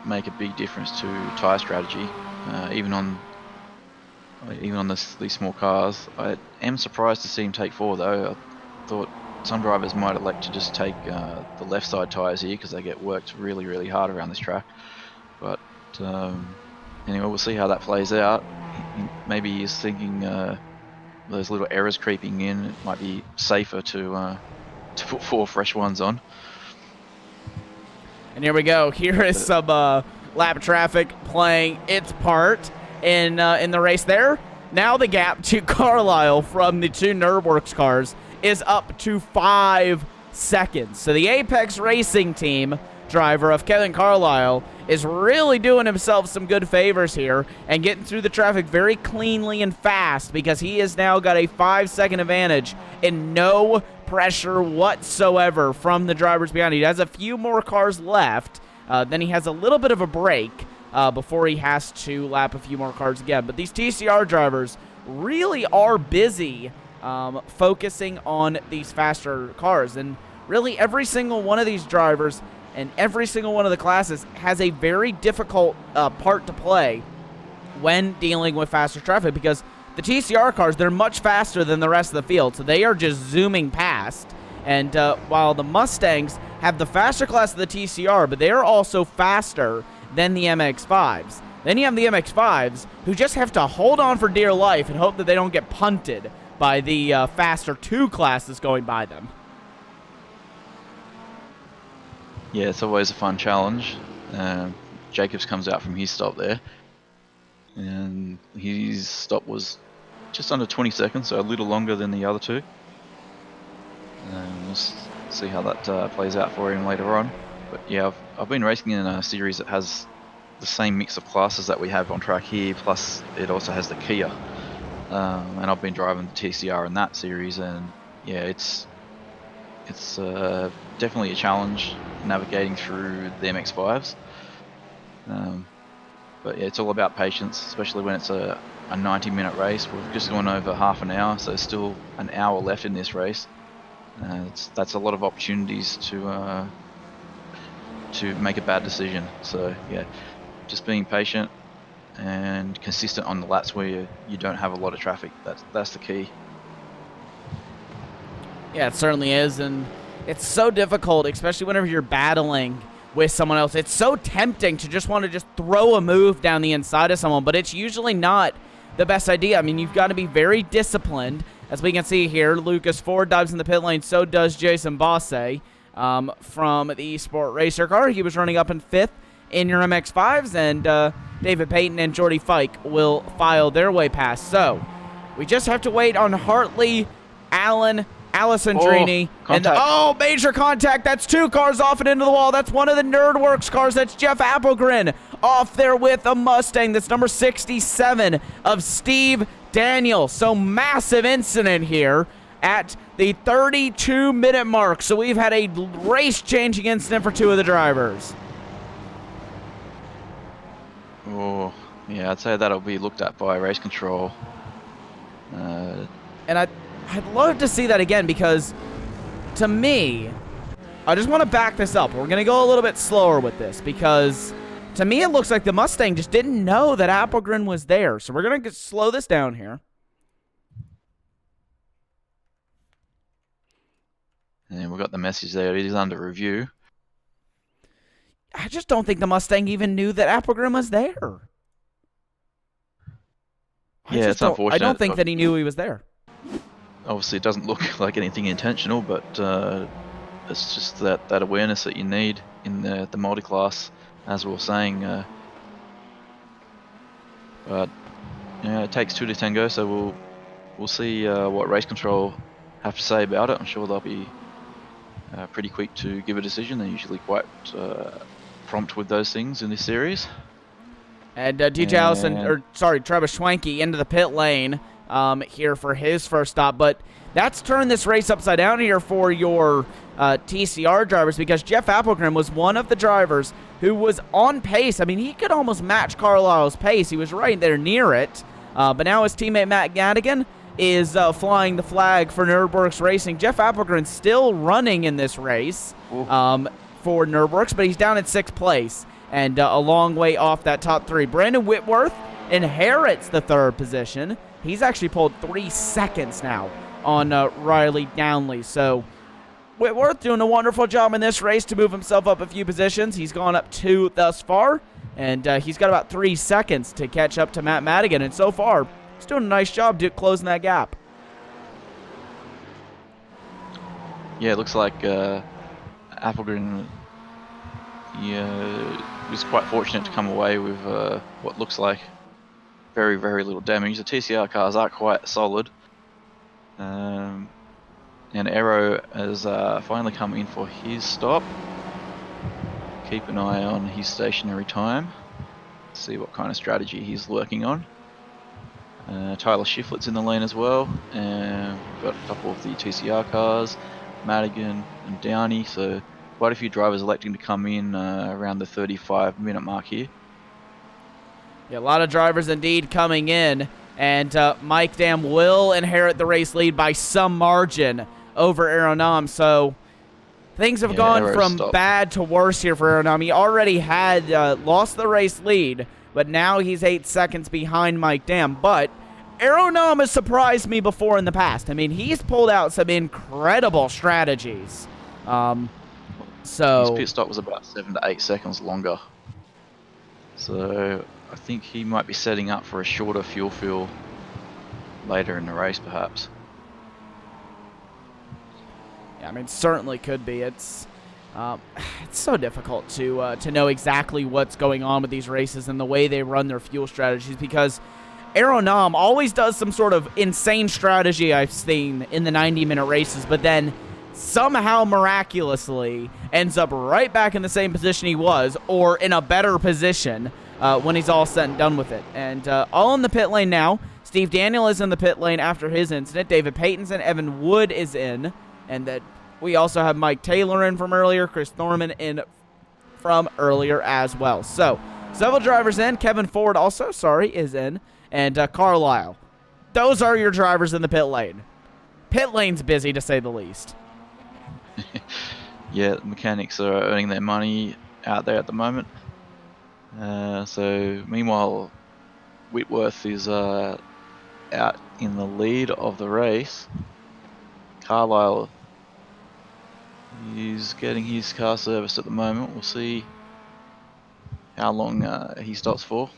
make a big difference to tyre strategy, even on these small cars. I am surprised to see him take 4 though. I thought some drivers might elect to just take the left side tyres here because they get worked really hard around this track. But anyway, we'll see how that plays out. Maybe he's thinking those little errors creeping in, it might be safer to put 4 fresh ones on. And here we go. Here is some lap traffic playing its part in the race there. Now the gap to Carlisle from the 2 Nerdworks cars is up to 5 seconds. So the Apex Racing Team driver of Kevin Carlisle is really doing himself some good favors here and getting through the traffic very cleanly and fast, because he has now got a 5-second advantage and no pressure whatsoever from the drivers behind. He has a few more cars left. Then he has a little bit of a break before he has to lap a few more cars again. But these TCR drivers really are busy focusing on these faster cars. And really every single one of these drivers and every single one of the classes has a very difficult part to play when dealing with faster traffic, because the TCR cars, they're much faster than the rest of the field, so they are just zooming past. And while the Mustangs have the faster class of the TCR, but they are also faster than the MX-5s. Then you have the MX-5s, who just have to hold on for dear life and hope that they don't get punted by the faster 2 classes going by them. Yeah, it's always a fun challenge. Jacobs comes out from his stop there, and his stop was just under 20 seconds, so a little longer than the other 2. We'll see how that plays out for him later on. But yeah, I've been racing in a series that has the same mix of classes that we have on track here, plus it also has the Kia. And I've been driving the TCR in that series, and yeah, it's definitely a challenge navigating through the MX-5s. But yeah, it's all about patience, especially when it's a 90-minute race. We've just gone over half an hour, so there's still an hour left in this race. That's a lot of opportunities to make a bad decision. So yeah, just being patient and consistent on the laps where you don't have a lot of traffic. That's the key. Yeah, it certainly is, and it's so difficult, especially whenever you're battling with someone else. It's so tempting to just want to just throw a move down the inside of someone, but it's usually not the best idea. I mean, you've got to be very disciplined. As we can see here, Lucas Ford dives in the pit lane, so does Jason Bosse from the Sport Racer car. He was running up in 5th in your MX-5s, and David Payton and Jordy Fike will file their way past. So, we just have to wait on Hartley, Allen, Alessandrini, and major contact. That's 2 cars off and into the wall. That's one of the Nerdworks cars. That's Jeff Appelgren off there with a Mustang. That's number 67 of Steve Daniel. So massive incident here at the 32-minute mark. So we've had a race-changing incident for 2 of the drivers. Oh, yeah, I'd say that'll be looked at by race control. And I'd love to see that again, because to me, I just want to back this up. We're going to go a little bit slower with this, because to me it looks like the Mustang just didn't know that Appelgren was there. So we're going to slow this down here. And we've got the message there. It is under review. I just don't think the Mustang even knew that Appelgren was there. Yeah, it's unfortunate. I don't think that he knew he was there. Obviously, it doesn't look like anything intentional, but it's just that awareness that you need in the multi-class, as we were saying. But yeah, it takes 2 to tango, so we'll see what race control have to say about it. I'm sure they'll be pretty quick to give a decision. They're usually quite prompt with those things in this series. And Travis Schwanke into the pit lane here for his first stop. But that's turned this race upside down here for your TCR drivers, because Jeff Appelgren was one of the drivers who was on pace. I mean, he could almost match Carlisle's pace. He was right there near it. But now his teammate Matt Gadigan is flying the flag for Nerdworks Racing. Jeff Appelgren still running in this race for Nerdworks, but he's down in 6th place and a long way off that top 3. Brandon Whitworth inherits the 3rd position. He's actually pulled 3 seconds now on Riley Downley. So Whitworth doing a wonderful job in this race to move himself up a few positions. He's gone up 2 thus far, and he's got about 3 seconds to catch up to Matt Madigan. And so far, he's doing a nice job closing that gap. Yeah, it looks like Appelgren was quite fortunate to come away with what looks like very, very little damage. The TCR cars are quite solid. And Aero has finally come in for his stop. Keep an eye on his stationary time. See what kind of strategy he's working on. Tyler Shiflett's in the lane as well. And we've got a couple of the TCR cars, Madigan and Downey. So quite a few drivers electing to come in around the 35-minute mark here. Yeah, a lot of drivers indeed coming in, and Mike Dam will inherit the race lead by some margin over Aeronam, so things have gone from bad to worse here for Aeronam. He already had lost the race lead, but now he's 8 seconds behind Mike Dam, but Aeronam has surprised me before in the past. I mean, he's pulled out some incredible strategies. His pit stop was about 7 to 8 seconds longer. So I think he might be setting up for a shorter fuel fill later in the race, perhaps. Yeah, I mean, certainly could be. It's so difficult to know exactly what's going on with these races and the way they run their fuel strategies, because Aeronam always does some sort of insane strategy I've seen in the 90-minute races, but then somehow miraculously ends up right back in the same position he was, or in a better position when he's all said and done with it. And all in the pit lane now. Steve Daniel is in the pit lane after his incident. David Payton's in. Evan Wood is in. And that we also have Mike Taylor in from earlier. Chris Thorman in from earlier as well. So, several drivers in. Kevin Ford also, is in. And Carlisle. Those are your drivers in the pit lane. Pit lane's busy, to say the least. Yeah, the mechanics are earning their money out there at the moment. So meanwhile, Whitworth is out in the lead of the race. Carlisle is getting his car serviced at the moment. We'll see how long he stops for.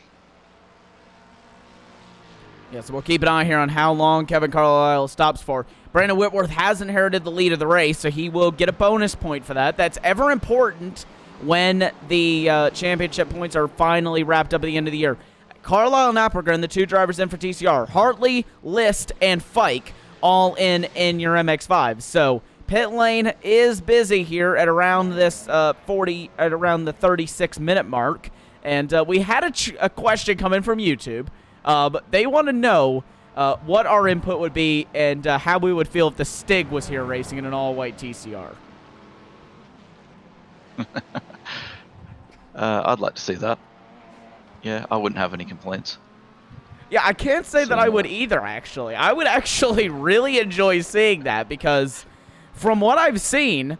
Yeah, so we'll keep an eye here on how long Kevin Carlisle stops for. Brandon Whitworth has inherited the lead of the race, so he will get a bonus point for that. That's ever important when the championship points are finally wrapped up at the end of the year. Carlisle and Appelgren, the two drivers in for TCR. Hartley, List, and Fike all in your MX-5. So pit lane is busy here at around this around the 36-minute mark. And we had a question come in from YouTube. But they want to know what our input would be and how we would feel if the Stig was here racing in an all-white TCR. I'd like to see that. Yeah, I wouldn't have any complaints. Yeah, I can't say that I would either, actually. I would actually really enjoy seeing that because from what I've seen,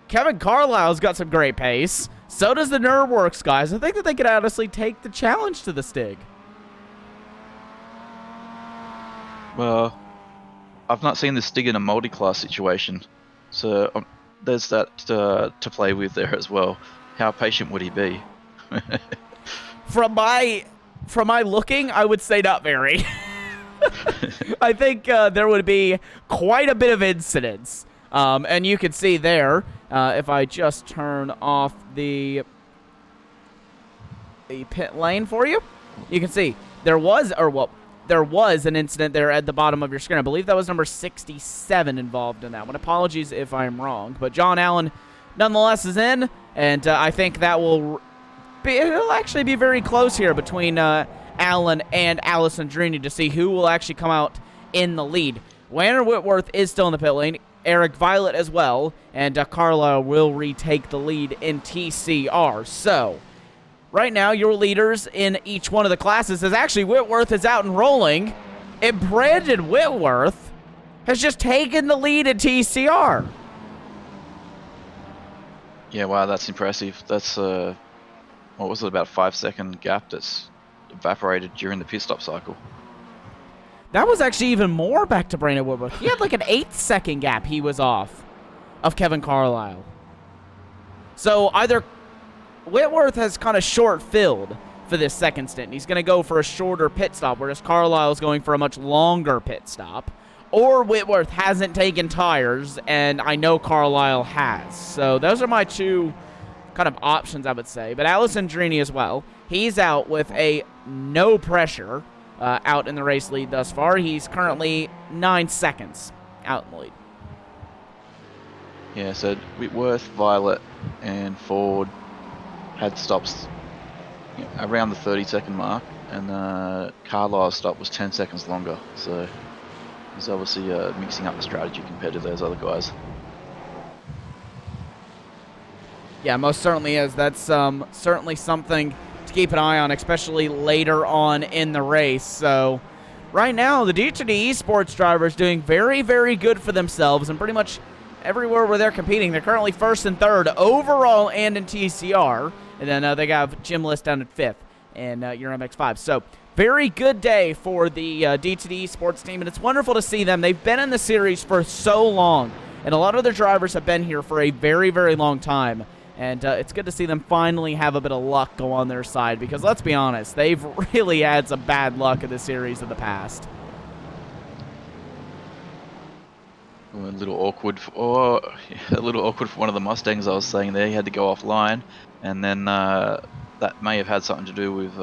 Kevin Carlisle's got some great pace. So does the Nerdworks guys. I think that they could honestly take the challenge to the Stig. Well, I've not seen the Stig in a multi-class situation, so there's that to play with there as well. How patient would he be? From my looking, I would say not very. I think there would be quite a bit of incidents. And you can see there, if I just turn off the pit lane for you, you can see there was an incident there at the bottom of your screen. I believe that was number 67 involved in that one. Apologies if I'm wrong. But John Allen, nonetheless, is in, and I think that it'll actually be very close here between Allen and Alessandrini to see who will actually come out in the lead. Wanner Whitworth is still in the pit lane. Eric Violet as well, and Carlisle will retake the lead in TCR. So, right now, your leaders in each one of the classes is actually Whitworth is out and rolling, and Brandon Whitworth has just taken the lead in TCR. Yeah, wow, that's impressive. That's, what was it, about a 5-second gap that's evaporated during the pit stop cycle. That was actually even more back to Brandon Whitworth. He had like an 8-second gap he was off of Kevin Carlisle. So either Whitworth has kind of short-filled for this second stint. He's going to go for a shorter pit stop, whereas Carlisle is going for a much longer pit stop. Or Whitworth hasn't taken tires, and I know Carlisle has. So those are my two kind of options, I would say. But Alessandrini as well. He's out with a no pressure out in the race lead thus far. He's currently 9 seconds out in the lead. Yeah, so Whitworth, Violet, and Ford had stops around the 30-second mark, and Carlisle's stop was 10 seconds longer. So he's obviously mixing up the strategy compared to those other guys. Yeah, most certainly is. That's certainly something to keep an eye on, especially later on in the race. So right now, the D2D esports drivers doing very, very good for themselves, and pretty much everywhere where they're competing, they're currently first and third overall and in TCR. And then they got Jim List down at fifth in your MX5. So very good day for the D2D esports team, and it's wonderful to see them. They've been in the series for so long, and a lot of their drivers have been here for a very, very long time. And it's good to see them finally have a bit of luck go on their side, because let's be honest, they've really had some bad luck in the series in the past. A little awkward for one of the Mustangs. I was saying there, he had to go offline, and then that may have had something to do with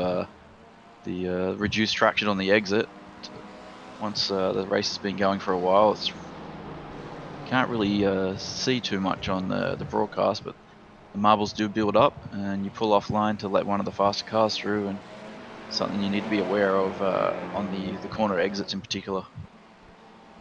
the reduced traction on the exit. Once the race has been going for a while, can't really see too much on the broadcast, but the marbles do build up, and you pull offline to let one of the faster cars through, and something you need to be aware of on the corner exits in particular.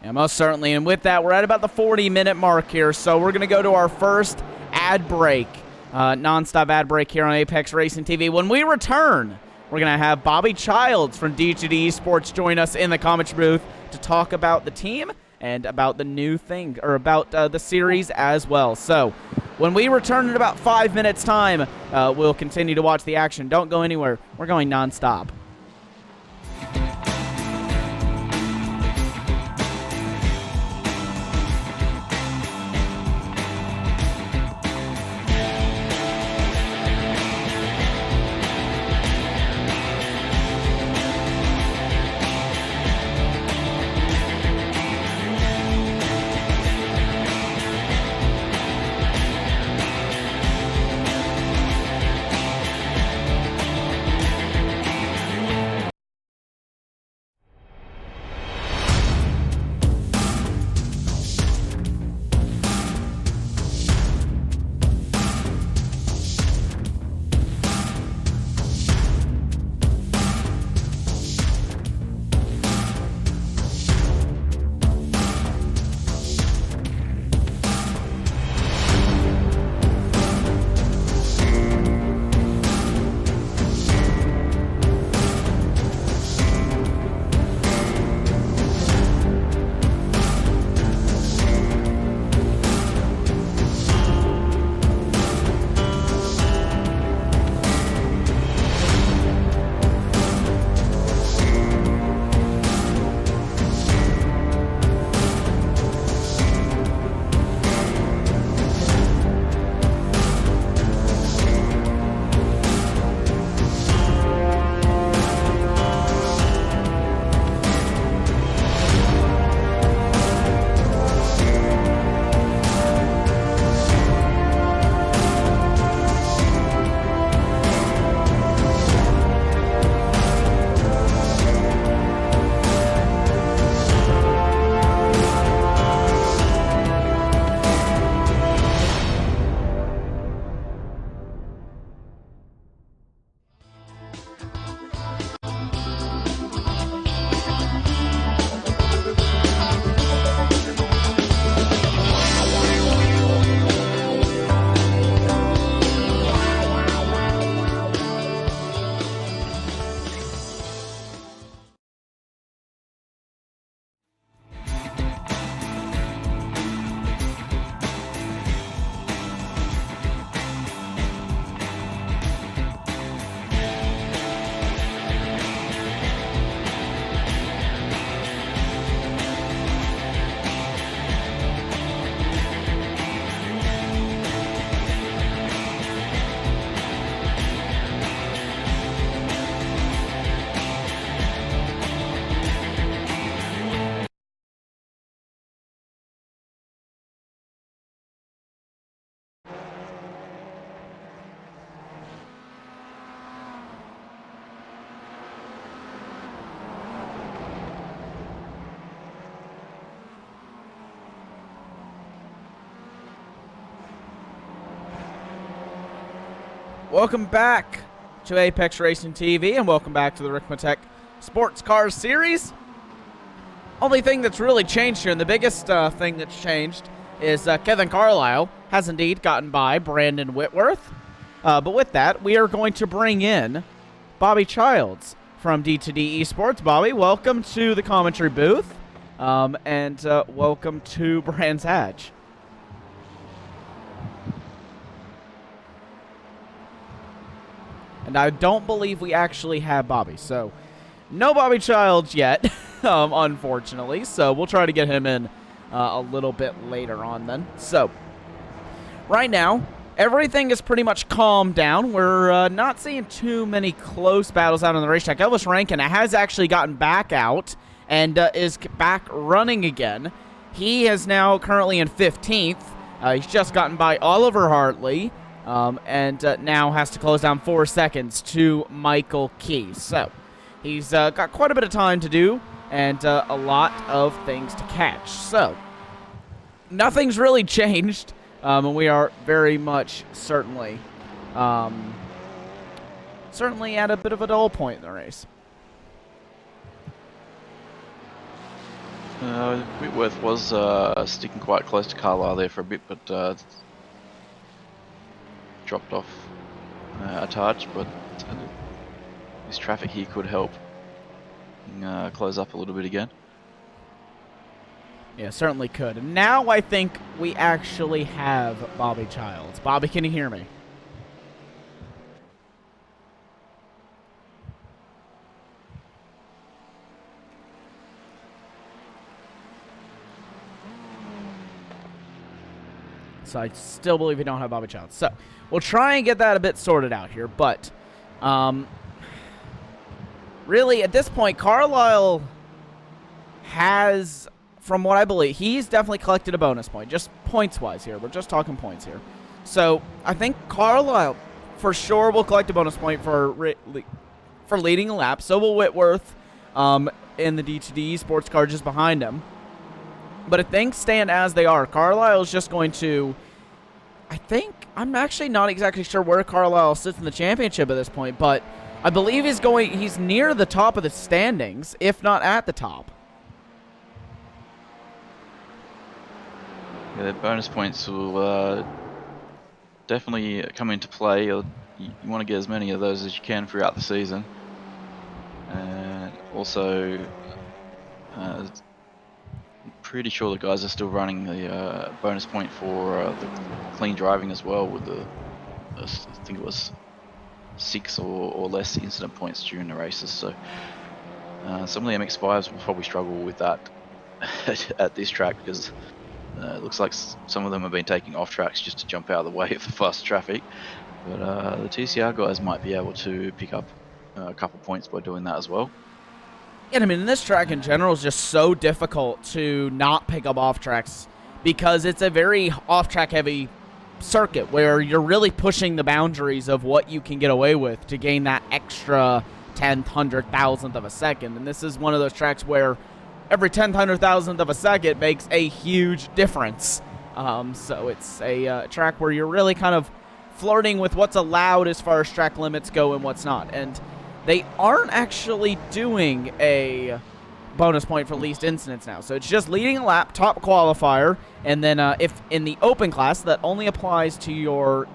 Yeah, most certainly. And with that, we're at about the 40-minute mark here, so we're going to go to our first ad break, non-stop ad break here on Apex Racing TV. When we return, we're going to have Bobby Childs from D2D Esports join us in the commentary booth to talk about the team and about the new thing, or about the series as well. So when we return in about 5 minutes' time, we'll continue to watch the action. Don't go anywhere. We're going non-stop. Welcome back to Apex Racing TV, and welcome back to the Ricmotech Sports Cars series. Only thing that's really changed here, and the biggest thing that's changed, is Kevin Carlisle has indeed gotten by Brandon Whitworth. But with that, we are going to bring in Bobby Childs from D2D Esports. Bobby, welcome to the commentary booth, and welcome to Brands Hatch. And I don't believe we actually have Bobby, so no Bobby Childs yet, unfortunately. So we'll try to get him in a little bit later on then. So right now, everything is pretty much calmed down. We're not seeing too many close battles out on the racetrack. Elvis Rankin has actually gotten back out and is back running again. He is now currently in 15th. He's just gotten by Oliver Hartley. And now has to close down 4 seconds to Michael Key. So he's got quite a bit of time to do and a lot of things to catch. So nothing's really changed, and we are very much certainly at a bit of a dull point in the race. Whitworth was sticking quite close to Carlisle there for a bit, but dropped off a touch, but this traffic here could help close up a little bit again. Yeah, certainly could. And now I think we actually have Bobby Childs. Bobby, can you hear me? So I still believe we don't have Bobby Childs. So we'll try and get that a bit sorted out here. But really, at this point, Carlisle has, from what I believe, he's definitely collected a bonus point, just points-wise here. We're just talking points here. So I think Carlisle, for sure, will collect a bonus point for leading a lap. So will Whitworth in the D2D sports car just behind him. But if things stand as they are, Carlisle's just going to, I'm actually not exactly sure where Carlisle sits in the championship at this point, but I believe he's near the top of the standings, if not at the top. Yeah, the bonus points will definitely come into play. You want to get as many of those as you can throughout the season. And also, pretty sure the guys are still running the bonus point for the clean driving as well, with I think it was 6 or less incident points during the races. So some of the MX-5s will probably struggle with that at this track, because it looks like some of them have been taking off tracks just to jump out of the way of the fast traffic. But the TCR guys might be able to pick up a couple points by doing that as well. And I mean, this track in general is just so difficult to not pick up off tracks, because it's a very off-track heavy circuit where you're really pushing the boundaries of what you can get away with to gain that extra 10th, 100,000th of a second. And this is one of those tracks where every 10th, 100,000th of a second makes a huge difference. So it's a track where you're really kind of flirting with what's allowed as far as track limits go and what's not. And they aren't actually doing a bonus point for least incidents now. So it's just leading a lap, top qualifier, and then if in the open class, that only applies to your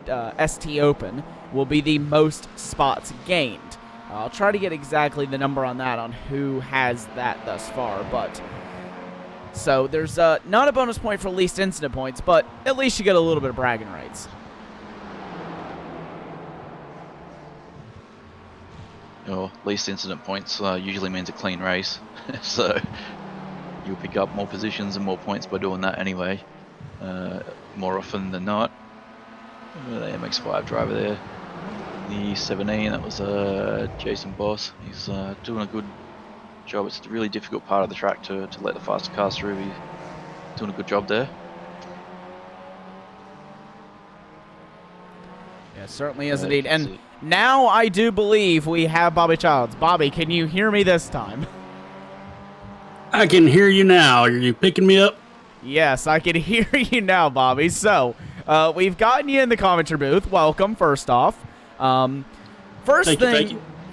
ST Open, will be the most spots gained. I'll try to get exactly the number on that, on who has that thus far. But so there's not a bonus point for least incident points, but at least you get a little bit of bragging rights. Or least incident points usually means a clean race, so you'll pick up more positions and more points by doing that anyway, more often than not. The MX-5 driver there, the 17, that was Jason Boss. He's doing a good job. It's a really difficult part of the track to let the faster cars through. He's doing a good job there. Yeah, certainly is indeed. And now I do believe we have Bobby Childs. Bobby, can you hear me this time? I can hear you now. Are you picking me up? Yes, I can hear you now, Bobby. So, we've gotten you in the commentary booth. Welcome, first off. First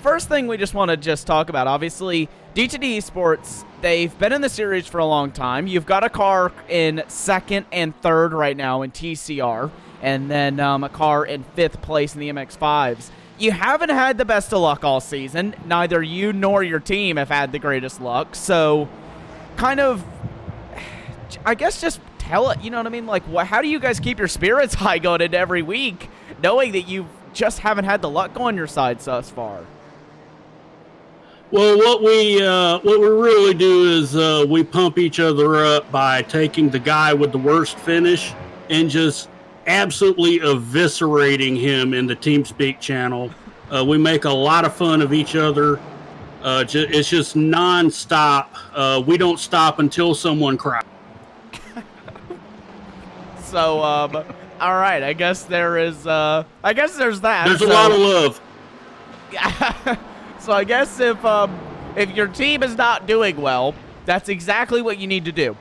first thing we just want to just talk about, obviously, D2D Esports, they've been in the series for a long time. You've got a car in 2nd and 3rd right now in TCR, and then a car in 5th place in the MX-5s. You haven't had the best of luck all season. Neither you nor your team have had the greatest luck. So kind of, I guess just tell it, you know what I mean? Like, how do you guys keep your spirits high going into every week, knowing that you just haven't had the luck on your side thus far? Well, what we really do is we pump each other up by taking the guy with the worst finish and just absolutely eviscerating him in the TeamSpeak channel. We make a lot of fun of each other. It's just nonstop. We don't stop until someone cries. So, all right. I guess there's that. There's a lot of love. So I guess if your team is not doing well, that's exactly what you need to do.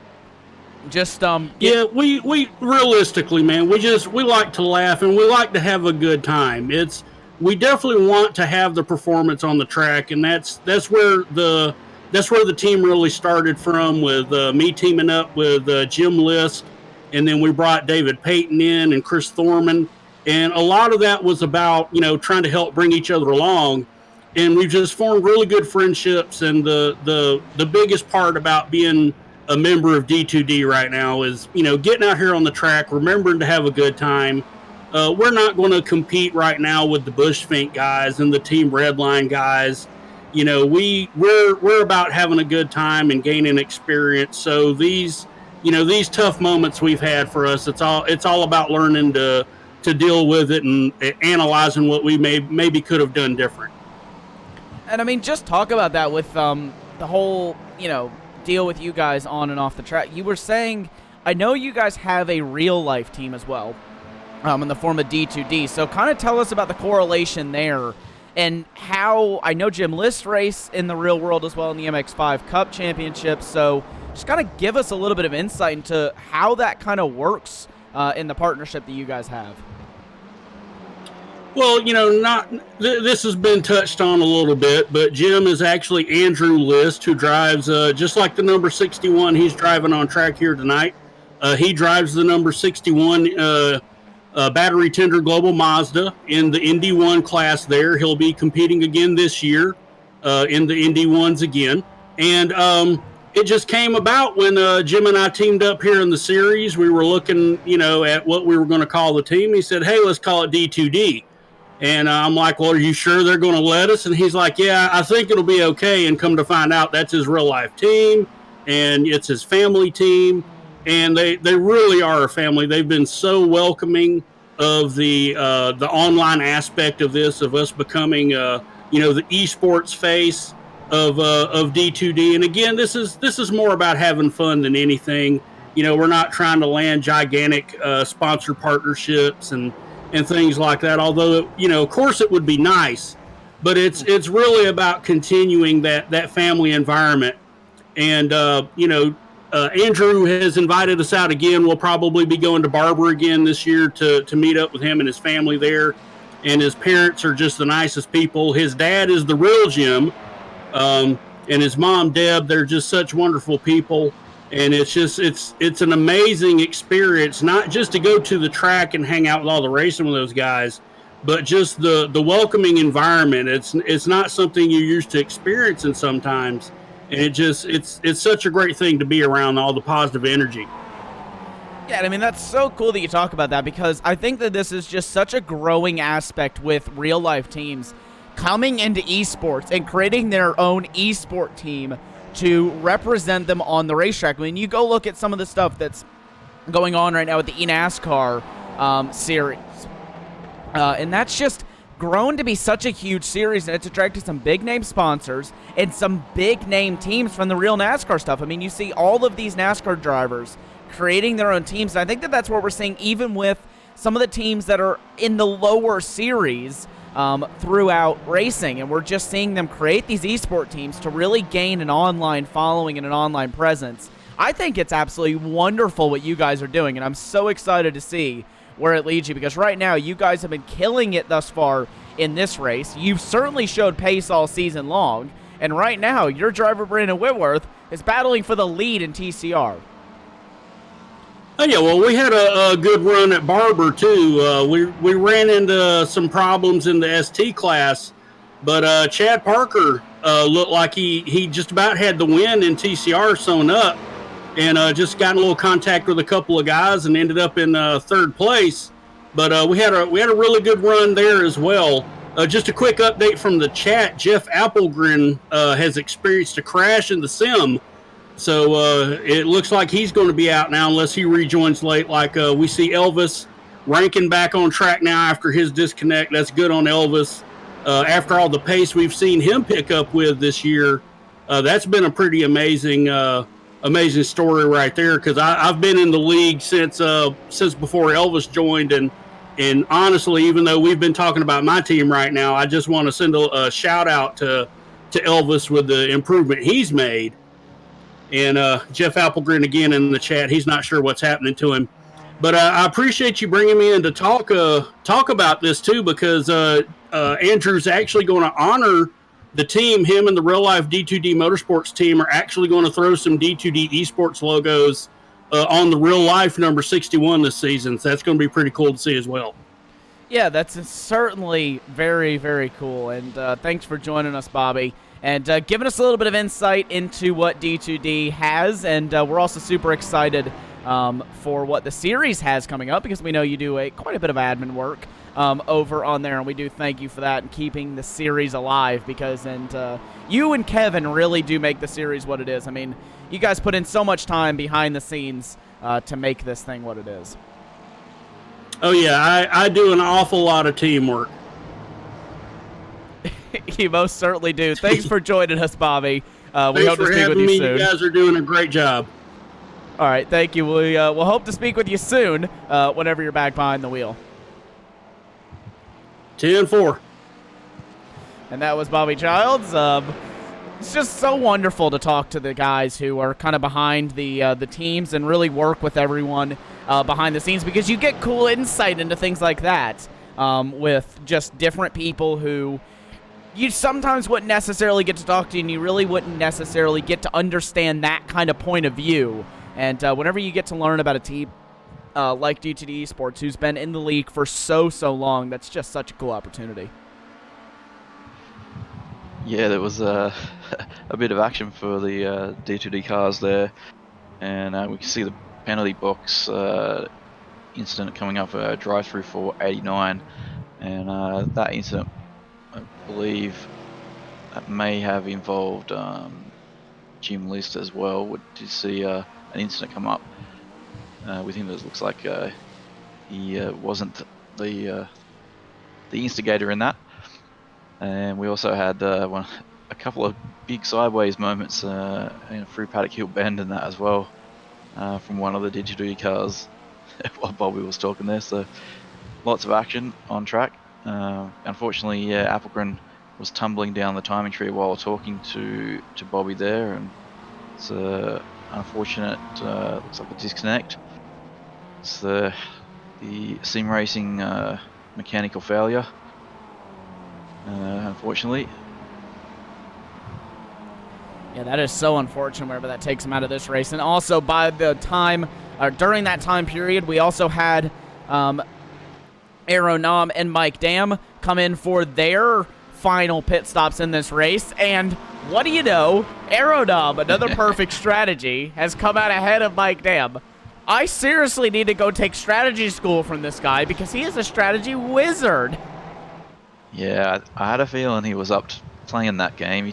Just we realistically, man, we like to laugh and we like to have a good time. We definitely want to have the performance on the track, and that's where the team really started from, with me teaming up with Jim List, and then we brought David Payton in and Chris Thorman, and a lot of that was about, you know, trying to help bring each other along. And we've just formed really good friendships, and the biggest part about being a member of D2D right now is, you know, getting out here on the track, remembering to have a good time. We're not going to compete right now with the Bushfink guys and the Team Redline guys. You know, we're about having a good time and gaining experience. So these tough moments we've had for us, it's all about learning to deal with it and analyzing what we maybe could have done different. And I mean, just talk about that with the whole, you know, deal with you guys on and off the track. You were saying, I know you guys have a real life team as well, in the form of D2D. So kind of tell us about the correlation there, and how, I know Jim List race in the real world as well in the MX-5 Cup Championship. So just kind of give us a little bit of insight into how that kind of works in the partnership that you guys have. Well, you know, this has been touched on a little bit, but Jim is actually Andrew List, who drives, just like the number 61 he's driving on track here tonight. He drives the number 61 battery tender Global Mazda in the Indy 1 class there. He'll be competing again this year in the Indy 1s again. And it just came about when Jim and I teamed up here in the series. We were looking, you know, at what we were going to call the team. He said, hey, let's call it D2D. And I'm like, well, are you sure they're going to let us? And he's like, yeah, I think it'll be okay. And come to find out, that's his real life team, and it's his family team. And they really are a family. They've been so welcoming of the online aspect of this, of us becoming, you know, the esports face of D2D. And again, this is more about having fun than anything. You know, we're not trying to land gigantic sponsor partnerships and things like that. Although, you know, of course it would be nice, but it's really about continuing that family environment. And, you know, Andrew has invited us out again. We'll probably be going to Barber again this year to meet up with him and his family there. And his parents are just the nicest people. His dad is the real Jim, and his mom, Deb, they're just such wonderful people. And it's an amazing experience, not just to go to the track and hang out with all the racing with those guys, but just the welcoming environment. It's not something you're used to experiencing sometimes. And it's such a great thing to be around, all the positive energy. Yeah, I mean, that's so cool that you talk about that, because I think that this is just such a growing aspect with real life teams coming into esports and creating their own esport team to represent them on the racetrack. I mean, you go look at some of the stuff that's going on right now with the eNASCAR series. And that's just grown to be such a huge series, and it's attracted some big-name sponsors and some big-name teams from the real NASCAR stuff. I mean, you see all of these NASCAR drivers creating their own teams, and I think that that's what we're seeing even with some of the teams that are in the lower series throughout racing, and we're just seeing them create these esport teams to really gain an online following and an online presence. I think it's absolutely wonderful what you guys are doing, and I'm so excited to see where it leads you, because right now you guys have been killing it thus far in this race. You've certainly showed pace all season long, and right now, your driver, Brandon Whitworth, is battling for the lead in TCR. Oh, yeah, well, we had a good run at Barber, too. We ran into some problems in the ST class, but Chad Parker looked like he just about had the win in TCR sewn up, and just got in a little contact with a couple of guys and ended up in third place. But we had a really good run there as well. Just a quick update from the chat. Jeff Applegren has experienced a crash in the sim. So it looks like he's going to be out now unless he rejoins late. Like we see Elvis ranking back on track now after his disconnect. That's good on Elvis. After all the pace we've seen him pick up with this year, that's been a pretty amazing story right there. Because I've been in the league since before Elvis joined, and honestly, even though we've been talking about my team right now, I just want to send a shout out to Elvis with the improvement he's made. And Jeff Applegren again in the chat. He's not sure what's happening to him, but I appreciate you bringing me in to talk about this too, because Andrew's actually going to honor the team. Him and the Real Life D2D Motorsports team are actually going to throw some D2D Esports logos on the Real Life number 61 this season. So that's going to be pretty cool to see as well. Yeah, that's certainly very, very cool. And thanks for joining us, Bobby, and giving us a little bit of insight into what D2D has. And we're also super excited for what the series has coming up, because we know you do quite a bit of admin work over on there, and we do thank you for that and keeping the series alive, because you and Kevin really do make the series what it is. I mean, you guys put in so much time behind the scenes to make this thing what it is. Oh, yeah, I do an awful lot of teamwork. You most certainly do. Thanks for joining us, Bobby. We hope to speak with you soon. You guys are doing a great job. All right, thank you. We'll hope to speak with you soon whenever you're back behind the wheel. 10-4. And that was Bobby Childs. It's just so wonderful to talk to the guys who are kind of behind the teams and really work with everyone behind the scenes, because you get cool insight into things like that with just different people who you sometimes wouldn't necessarily get to talk to, and you really wouldn't necessarily get to understand that kind of point of view. And whenever you get to learn about a team like D2D Esports, who's been in the league for so long, that's just such a cool opportunity. Yeah, there was a bit of action for the D2D cars there, and we can see the penalty box incident coming up for drive-through for 89, and that incident, I believe, that may have involved Jim List as well. Would you see an incident come up with him? That looks like he wasn't the instigator in that. And we also had a couple of big sideways moments through Paddock Hill Bend and that as well, from one of the D2D cars while Bobby was talking there. So lots of action on track. Unfortunately, Applegren was tumbling down the timing tree while talking to Bobby there, and it's unfortunate. Looks like a disconnect. It's the sim racing mechanical failure. Unfortunately. Yeah, that is so unfortunate whenever that takes him out of this race. And also, by the time, during that time period, we also had Aero Nam and Mike Dam come in for their final pit stops in this race. And what do you know? Aero Nam, another perfect strategy, has come out ahead of Mike Dam. I seriously need to go take strategy school from this guy, because he is a strategy wizard. Yeah, I had a feeling he was up to playing that game.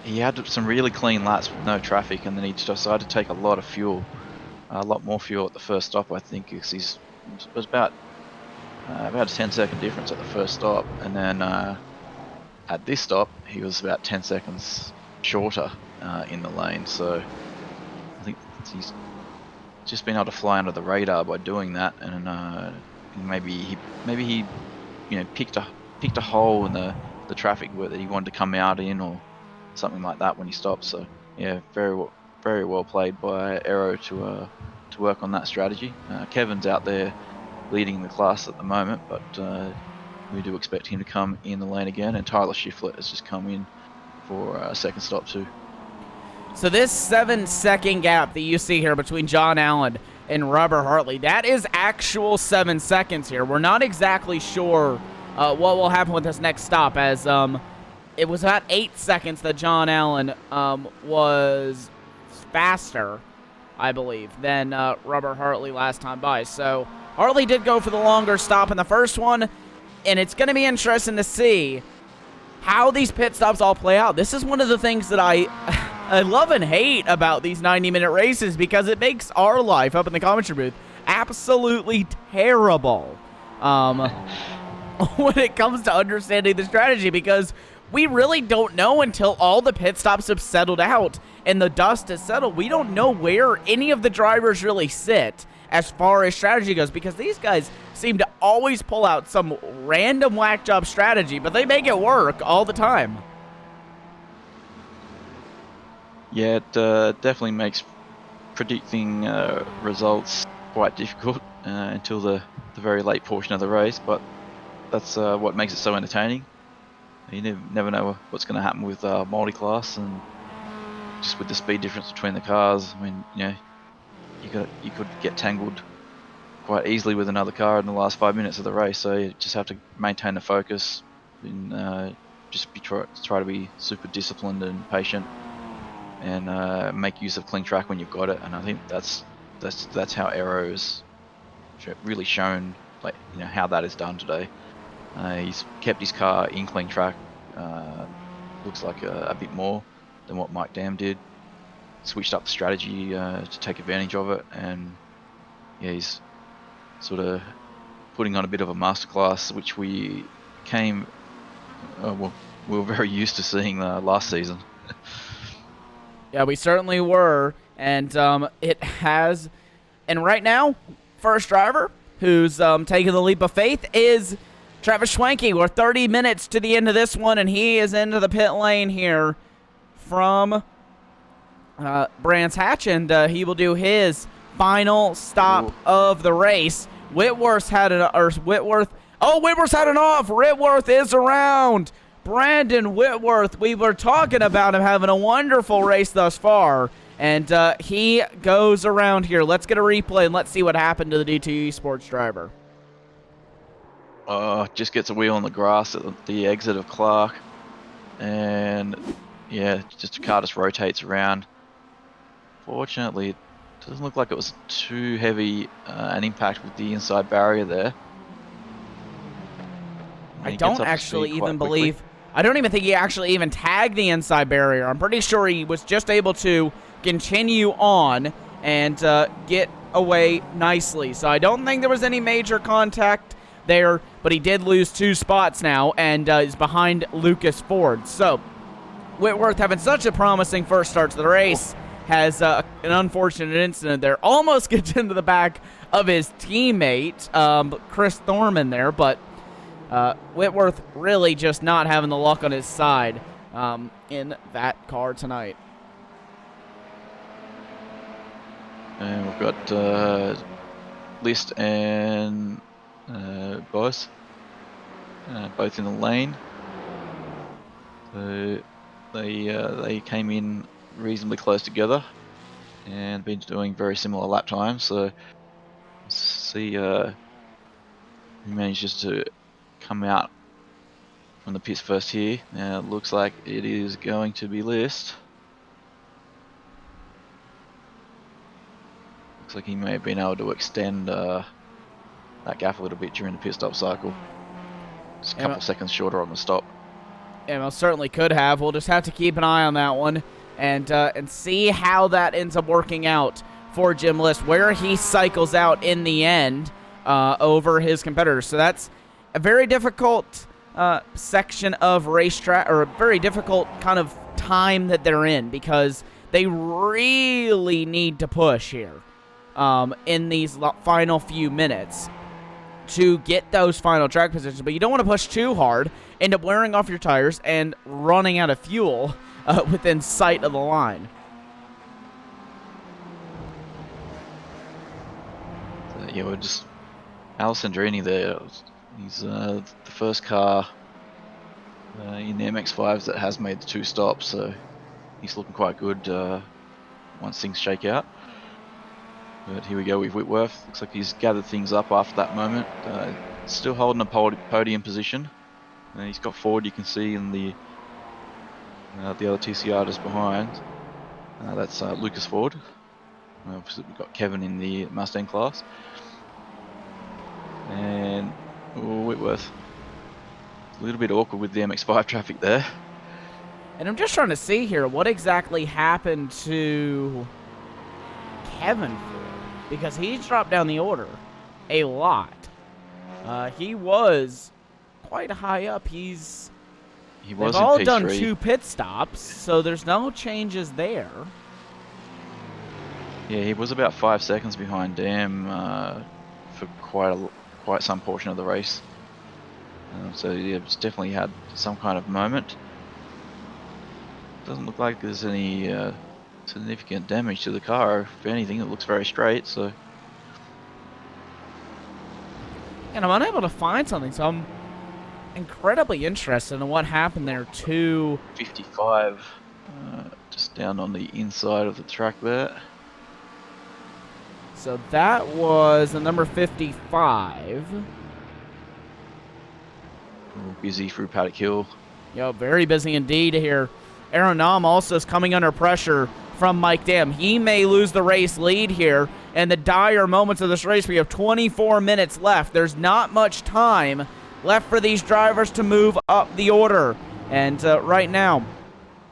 He had some really clean laps with no traffic, and then he decided to take a lot of fuel, a lot more fuel at the first stop, I think, because it was about a 10-second difference at the first stop, and then at this stop he was about 10 seconds shorter in the lane. So I think he's just been able to fly under the radar by doing that, and maybe he picked a hole in the traffic that he wanted to come out in, or something like that when he stopped. So yeah, very well played by Aero to work on that strategy. Kevin's out there leading the class at the moment, but we do expect him to come in the lane again, and Tyler Shiflett has just come in for a second stop too. So this 7-second gap that you see here between John Allen and Robert Hartley, that is actual 7 seconds here. We're not exactly sure what will happen with this next stop, as it was about 8 seconds that John Allen was faster, I believe, than Robert Hartley last time by. So Hartley did go for the longer stop in the first one, and it's going to be interesting to see how these pit stops all play out. This is one of the things that I love and hate about these 90-minute races, because it makes our life up in the commentary booth absolutely terrible when it comes to understanding the strategy, because we really don't know until all the pit stops have settled out and the dust has settled. We don't know where any of the drivers really sit as far as strategy goes, because these guys seem to always pull out some random whack job strategy, but they make it work all the time. Yeah, it definitely makes predicting results quite difficult until the very late portion of the race, but that's what makes it so entertaining. You never know what's going to happen with multi-class, and just with the speed difference between the cars. I mean, you could get tangled quite easily with another car in the last 5 minutes of the race. So you just have to maintain the focus and try to be super disciplined and patient, and make use of clean track when you've got it. And I think that's how Aero's really shown, like, how that is done today. He's kept his car in clean track, looks like a bit more than what Mike Dam did. Switched up the strategy to take advantage of it, and yeah, he's sort of putting on a bit of a masterclass, which we were very used to seeing last season. Yeah, we certainly were, and it has. And right now, first driver who's taking the leap of faith is Travis Schwenke. We're 30 minutes to the end of this one, and he is into the pit lane here from Brands Hatch, and he will do his final stop of the race. Whitworth's had an off. Whitworth is around. Brandon Whitworth, we were talking about him having a wonderful race thus far, and he goes around here. Let's get a replay and let's see what happened to the D2 Esports driver. Just gets a wheel on the grass at the exit of Clark, and yeah, just the car just rotates around. Fortunately, it doesn't look like it was too heavy an impact with the inside barrier there. I don't even think he actually even tagged the inside barrier. I'm pretty sure he was just able to continue on and get away nicely. So I don't think there was any major contact there, but he did lose 2 spots now and is behind Lucas Ford. So Whitworth, having such a promising first start to the race, has an unfortunate incident there. Almost gets into the back of his teammate, Chris Thorman there, but Whitworth really just not having the luck on his side in that car tonight. And we've got List and Boss both in the lane. So they came in reasonably close together and been doing very similar lap times. So see who manages to come out from the pits first here. Now it looks like it is going to be List. Looks like he may have been able to extend that gap a little bit during the pit stop cycle. Just a couple of seconds shorter on the stop. Yeah, most certainly could have. We'll just have to keep an eye on that one and see how that ends up working out for Jim List, where he cycles out in the end over his competitors. So that's a very difficult section of racetrack, or a very difficult kind of time that they're in, because they really need to push here in these final few minutes to get those final track positions. But you don't want to push too hard, end up wearing off your tires and running out of fuel within sight of the line. So, yeah, we're just Alessandrini there He's the first car in the MX-5s that has made the 2 stops, so he's looking quite good once things shake out. But here we go with Whitworth. Looks like he's gathered things up after that moment. Still holding a podium position. He's got forward, you can see in the other TCR just behind. That's Lucas Ford. Obviously we've got Kevin in the Mustang class. And Whitworth. A little bit awkward with the MX-5 traffic there. And I'm just trying to see here what exactly happened to Kevin Ford, because he's dropped down the order a lot. He was quite high up. He was They've in all P3. done 2 pit stops, so there's no changes there. Yeah, he was about 5 seconds behind Dam for quite some portion of the race. So yeah, it's definitely had some kind of moment. Doesn't look like there's any significant damage to the car. If anything, it looks very straight. So, And I'm unable to find something, so I'm incredibly interested in what happened there to 55, just down on the inside of the track there. So that was the number 55. Busy through Paddock Hill. Yo, very busy indeed here. Aeronam also is coming under pressure from Mike Dam. He may lose the race lead here. And the dire moments of this race, we have 24 minutes left. There's not much time left for these drivers to move up the order. And right now,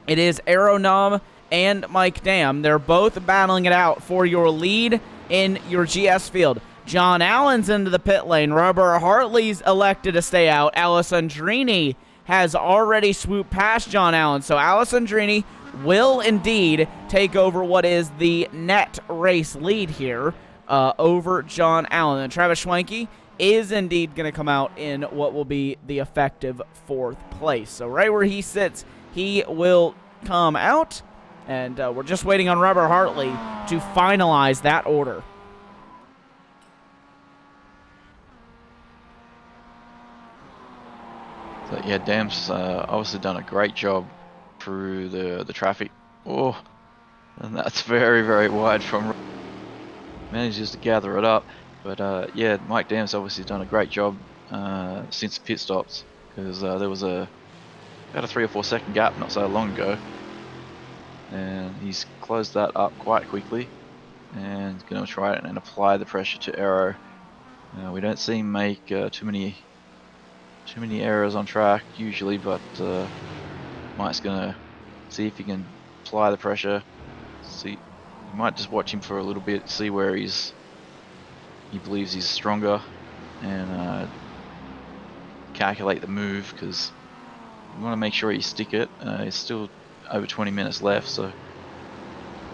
it is Aeronam and Mike Dam. They're both battling it out for your lead in your GS field. John Allen's into the pit lane. Robert Hartley's elected to stay out. Alessandrini has already swooped past John Allen. So Alessandrini will indeed take over what is the net race lead here over John Allen. And Travis Schwenke is indeed going to come out in what will be the effective 4th place. So right where he sits, he will come out. And we're just waiting on Robert Hartley to finalize that order. So yeah, Dam's obviously done a great job through the traffic. Oh, and that's very, very wide from. Manages to gather it up, but yeah, Mike Dam's obviously done a great job since the pit stops, because there was about a 3 or 4 second gap not so long ago, and he's closed that up quite quickly, and he's going to try it and apply the pressure to Aero. We don't see him make too many errors on track usually, but Mike's gonna see if he can apply the pressure. See, you might just watch him for a little bit, see where he believes he's stronger, and calculate the move, because you want to make sure you stick it. It's still over 20 minutes left, so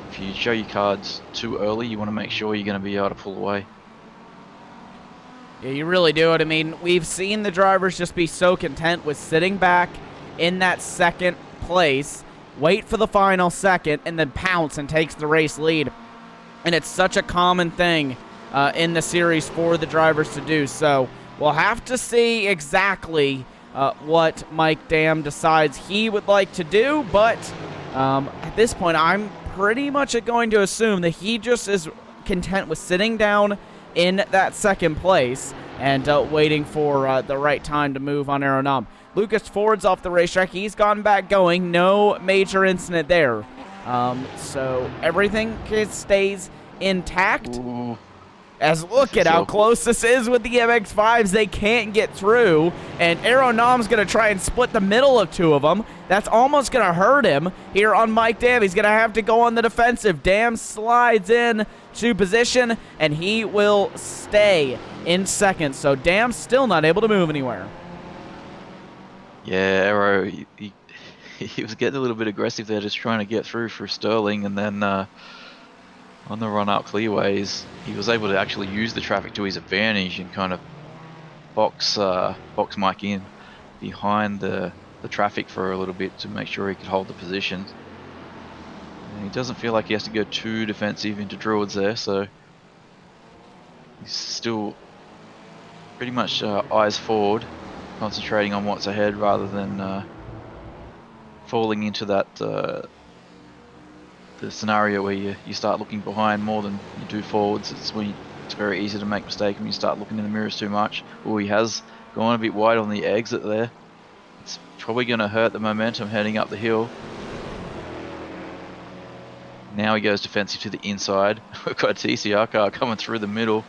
if you show your cards too early, you want to make sure you're going to be able to pull away. Yeah, you really do it. I mean, we've seen the drivers just be so content with sitting back in that 2nd place, wait for the final second, and then pounce and takes the race lead. And it's such a common thing in the series for the drivers to do. So we'll have to see exactly what Mike Dam decides he would like to do. But at this point, I'm pretty much going to assume that he just is content with sitting down in that 2nd place and waiting for the right time to move on Aeronam. Lucas Ford's off the racetrack. He's gone back going. No major incident there. So everything stays intact. Ooh. As look at how close this is with the MX-5s. They can't get through. And Aeronam's going to try and split the middle of 2 of them. That's almost going to hurt him here on Mike Dam. He's going to have to go on the defensive. Dam slides in to position, and he will stay in 2nd. So Dam's still not able to move anywhere. Yeah, Aero, he was getting a little bit aggressive there, just trying to get through for Sterling, and then on the run up clearways, he was able to actually use the traffic to his advantage and kind of box Mike in behind the traffic for a little bit to make sure he could hold the position. And he doesn't feel like he has to go too defensive into Druids there, so he's still pretty much eyes forward, concentrating on what's ahead rather than falling into that the scenario where you start looking behind more than you do forwards. It's very easy to make a mistake when you start looking in the mirrors too much. Oh, he has gone a bit wide on the exit there. It's probably going to hurt the momentum heading up the hill. Now he goes defensive to the inside. We've got a TCR car coming through the middle.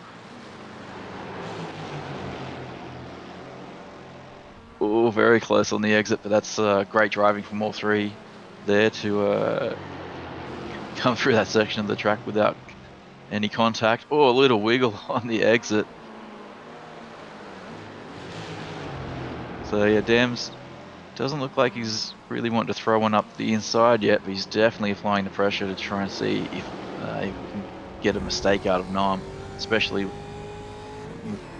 Oh, very close on the exit, but that's great driving from all three there to come through that section of the track without any contact. Oh, a little wiggle on the exit. So yeah, Dams doesn't look like he's really wanting to throw one up the inside yet, but he's definitely applying the pressure to try and see if he can get a mistake out of Nam, especially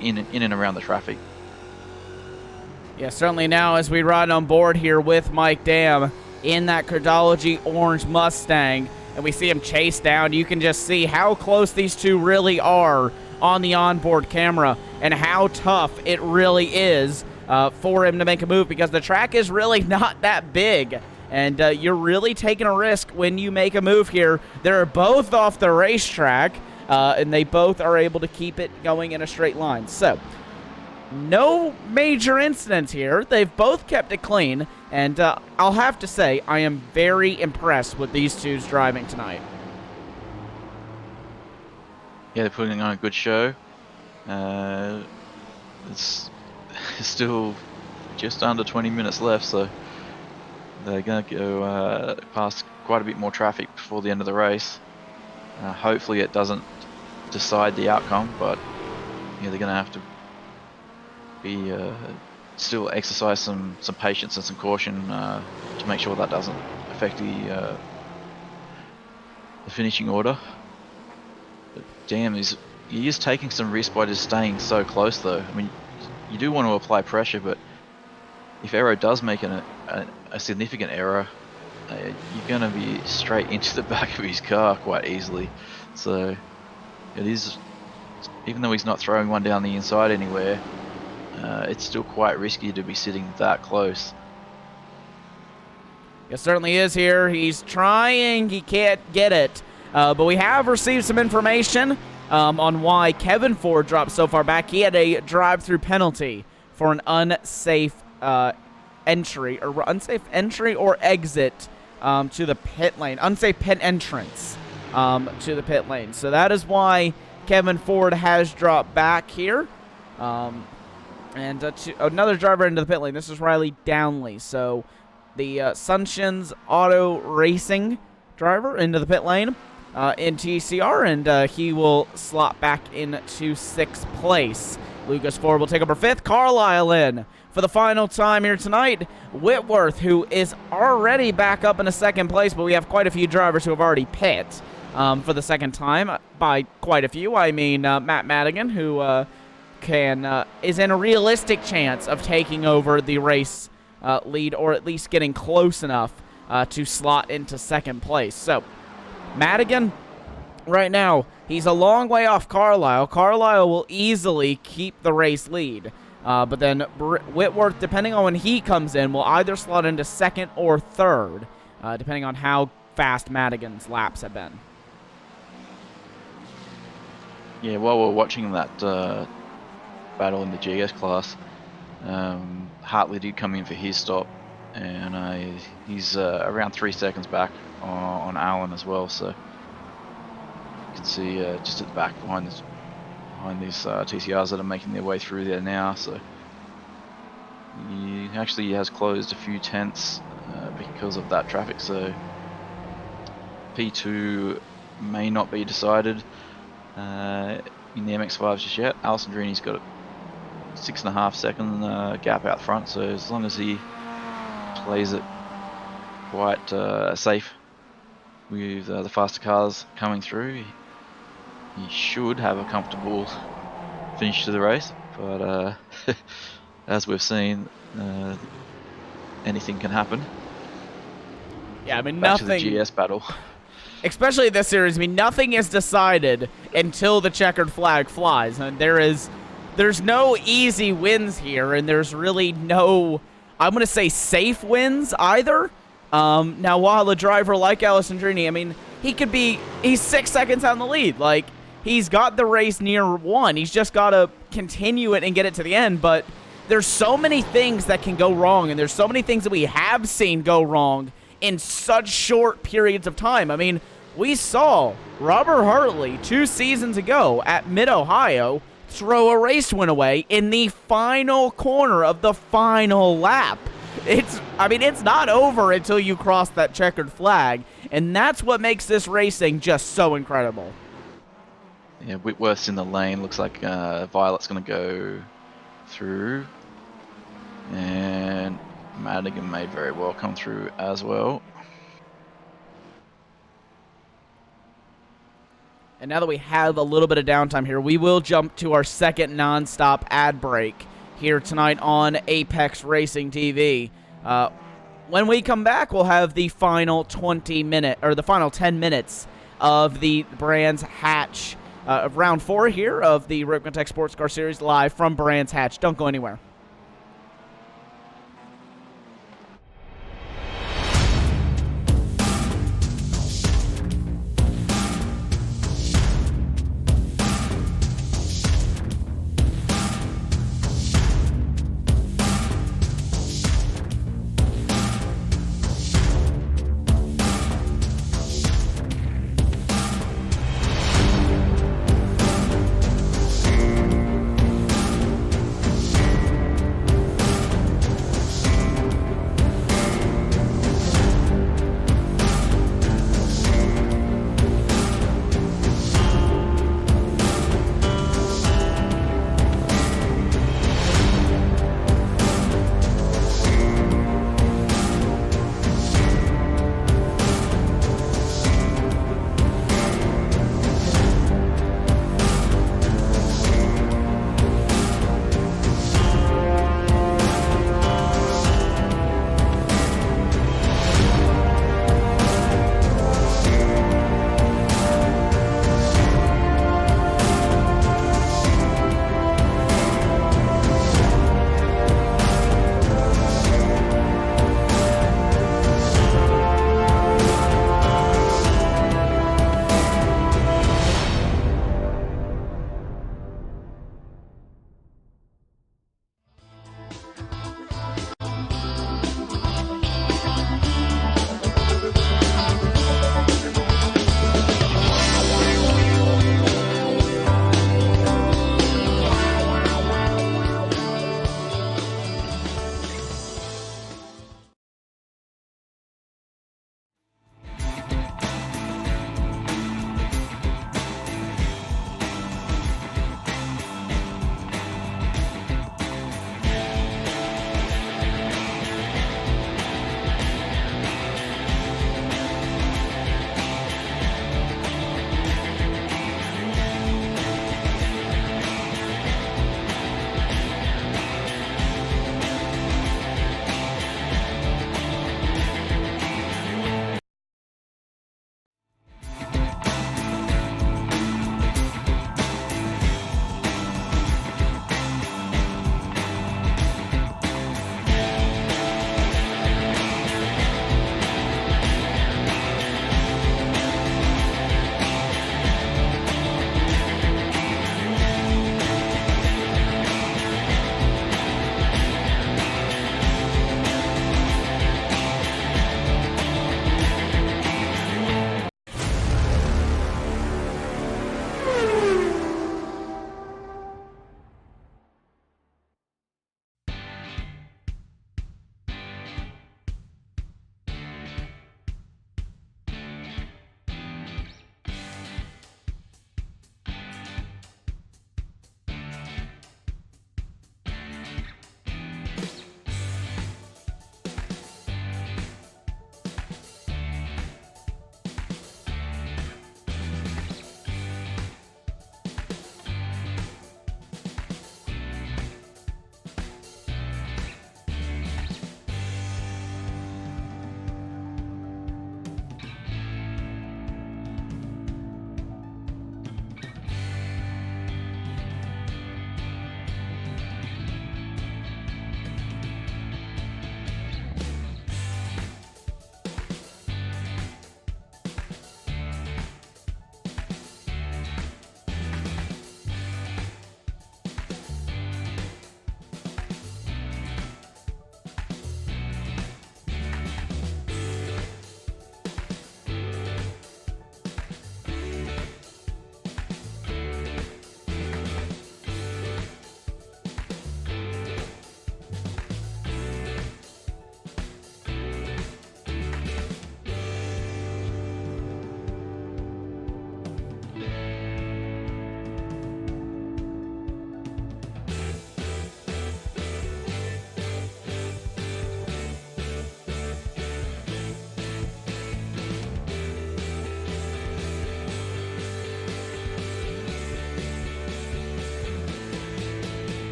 in and around the traffic. Yeah, certainly now as we ride on board here with Mike Dam in that Cardology orange Mustang, and we see him chase down, you can just see how close these two really are on the onboard camera and how tough it really is for him to make a move, because the track is really not that big, and you're really taking a risk when you make a move here. They're both off the racetrack, and they both are able to keep it going in a straight line. So no major incidents here. They've both kept it clean, and I'll have to say I am very impressed with these two's driving tonight. Yeah, they're putting on a good show. It's still just under 20 minutes left, so they're going to go past quite a bit more traffic before the end of the race. Hopefully it doesn't decide the outcome, but yeah, they're going to have to be still exercise some patience and some caution to make sure that doesn't affect the finishing order. But damn, he is taking some risk by just staying so close though. I mean, you do want to apply pressure, but if Aero does make a significant error, you're going to be straight into the back of his car quite easily. So it is, even though he's not throwing one down the inside anywhere, it's still quite risky to be sitting that close. It certainly is here. He's trying. He can't get it. But we have received some information on why Kevin Ford dropped so far back. He had a drive-through penalty for an unsafe entry or exit to the pit lane. Unsafe pit entrance to the pit lane. So that is why Kevin Ford has dropped back here. And another driver into the pit lane. This is Riley Downley. So the Sunshins Auto Racing driver into the pit lane in TCR, and he will slot back into 6th place. Lucas Ford will take over 5th. Carlisle in for the final time here tonight. Whitworth, who is already back up in a 2nd place, but we have quite a few drivers who have already pit for the 2nd time. By quite a few, I mean Matt Madigan, who is in a realistic chance of taking over the race lead, or at least getting close enough to slot into 2nd place. So Madigan, right now, he's a long way off Carlisle. Carlisle will easily keep the race lead. But then Whitworth, depending on when he comes in, will either slot into 2nd or 3rd, depending on how fast Madigan's laps have been. Yeah, while we're watching that battle in the GS class, Hartley did come in for his stop, and he's around 3 seconds back on Allen as well. So you can see just at the back behind these TCRs that are making their way through there now. So he actually has closed a few tenths because of that traffic. So P2 may not be decided in the MX-5s just yet. Alison Drini's got a 6.5 second gap out front, so as long as he plays it quite safe with the faster cars coming through, he should have a comfortable finish to the race. But as we've seen, anything can happen. Yeah, I mean, Back nothing. to the GS battle. Especially this series, I mean, nothing is decided until the checkered flag flies. And there is there's no easy wins here, and there's really no, I'm going to say, safe wins either. Now, while a driver like Alessandrini, I mean, he's 6 seconds on the lead. Like, he's got the race near one. He's just got to continue it and get it to the end. But there's so many things that can go wrong, and there's so many things that we have seen go wrong in such short periods of time. I mean, we saw Robert Hartley 2 seasons ago at Mid-Ohio throw a race win away in the final corner of the final lap. It's not over until you cross that checkered flag, and that's what makes this racing just so incredible. Yeah, Whitworth's in the lane. Looks like Violet's going to go through, and Madigan may very well come through as well. And now that we have a little bit of downtime here, we will jump to our second nonstop ad break here tonight on Apex Racing TV. When we come back, we'll have the final 10 minutes of the Brands Hatch of round 4 here of the Ricmotech Sports Car Series live from Brands Hatch. Don't go anywhere.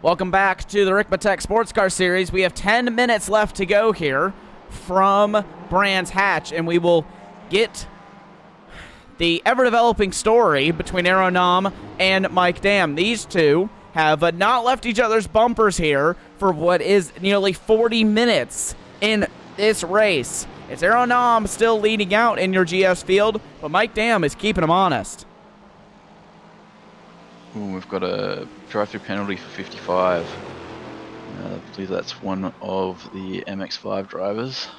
Welcome back to the Ricmotech Sports Car Series. We have 10 minutes left to go here from Brands Hatch, and we will get the ever-developing story between Aeronom and Mike Dam. These two have not left each other's bumpers here for what is nearly 40 minutes in this race. It's Aeronom still leading out in your GS field, but Mike Dam is keeping him honest. Ooh, we've got a drive-through penalty for 55. I believe that's one of the MX-5 drivers.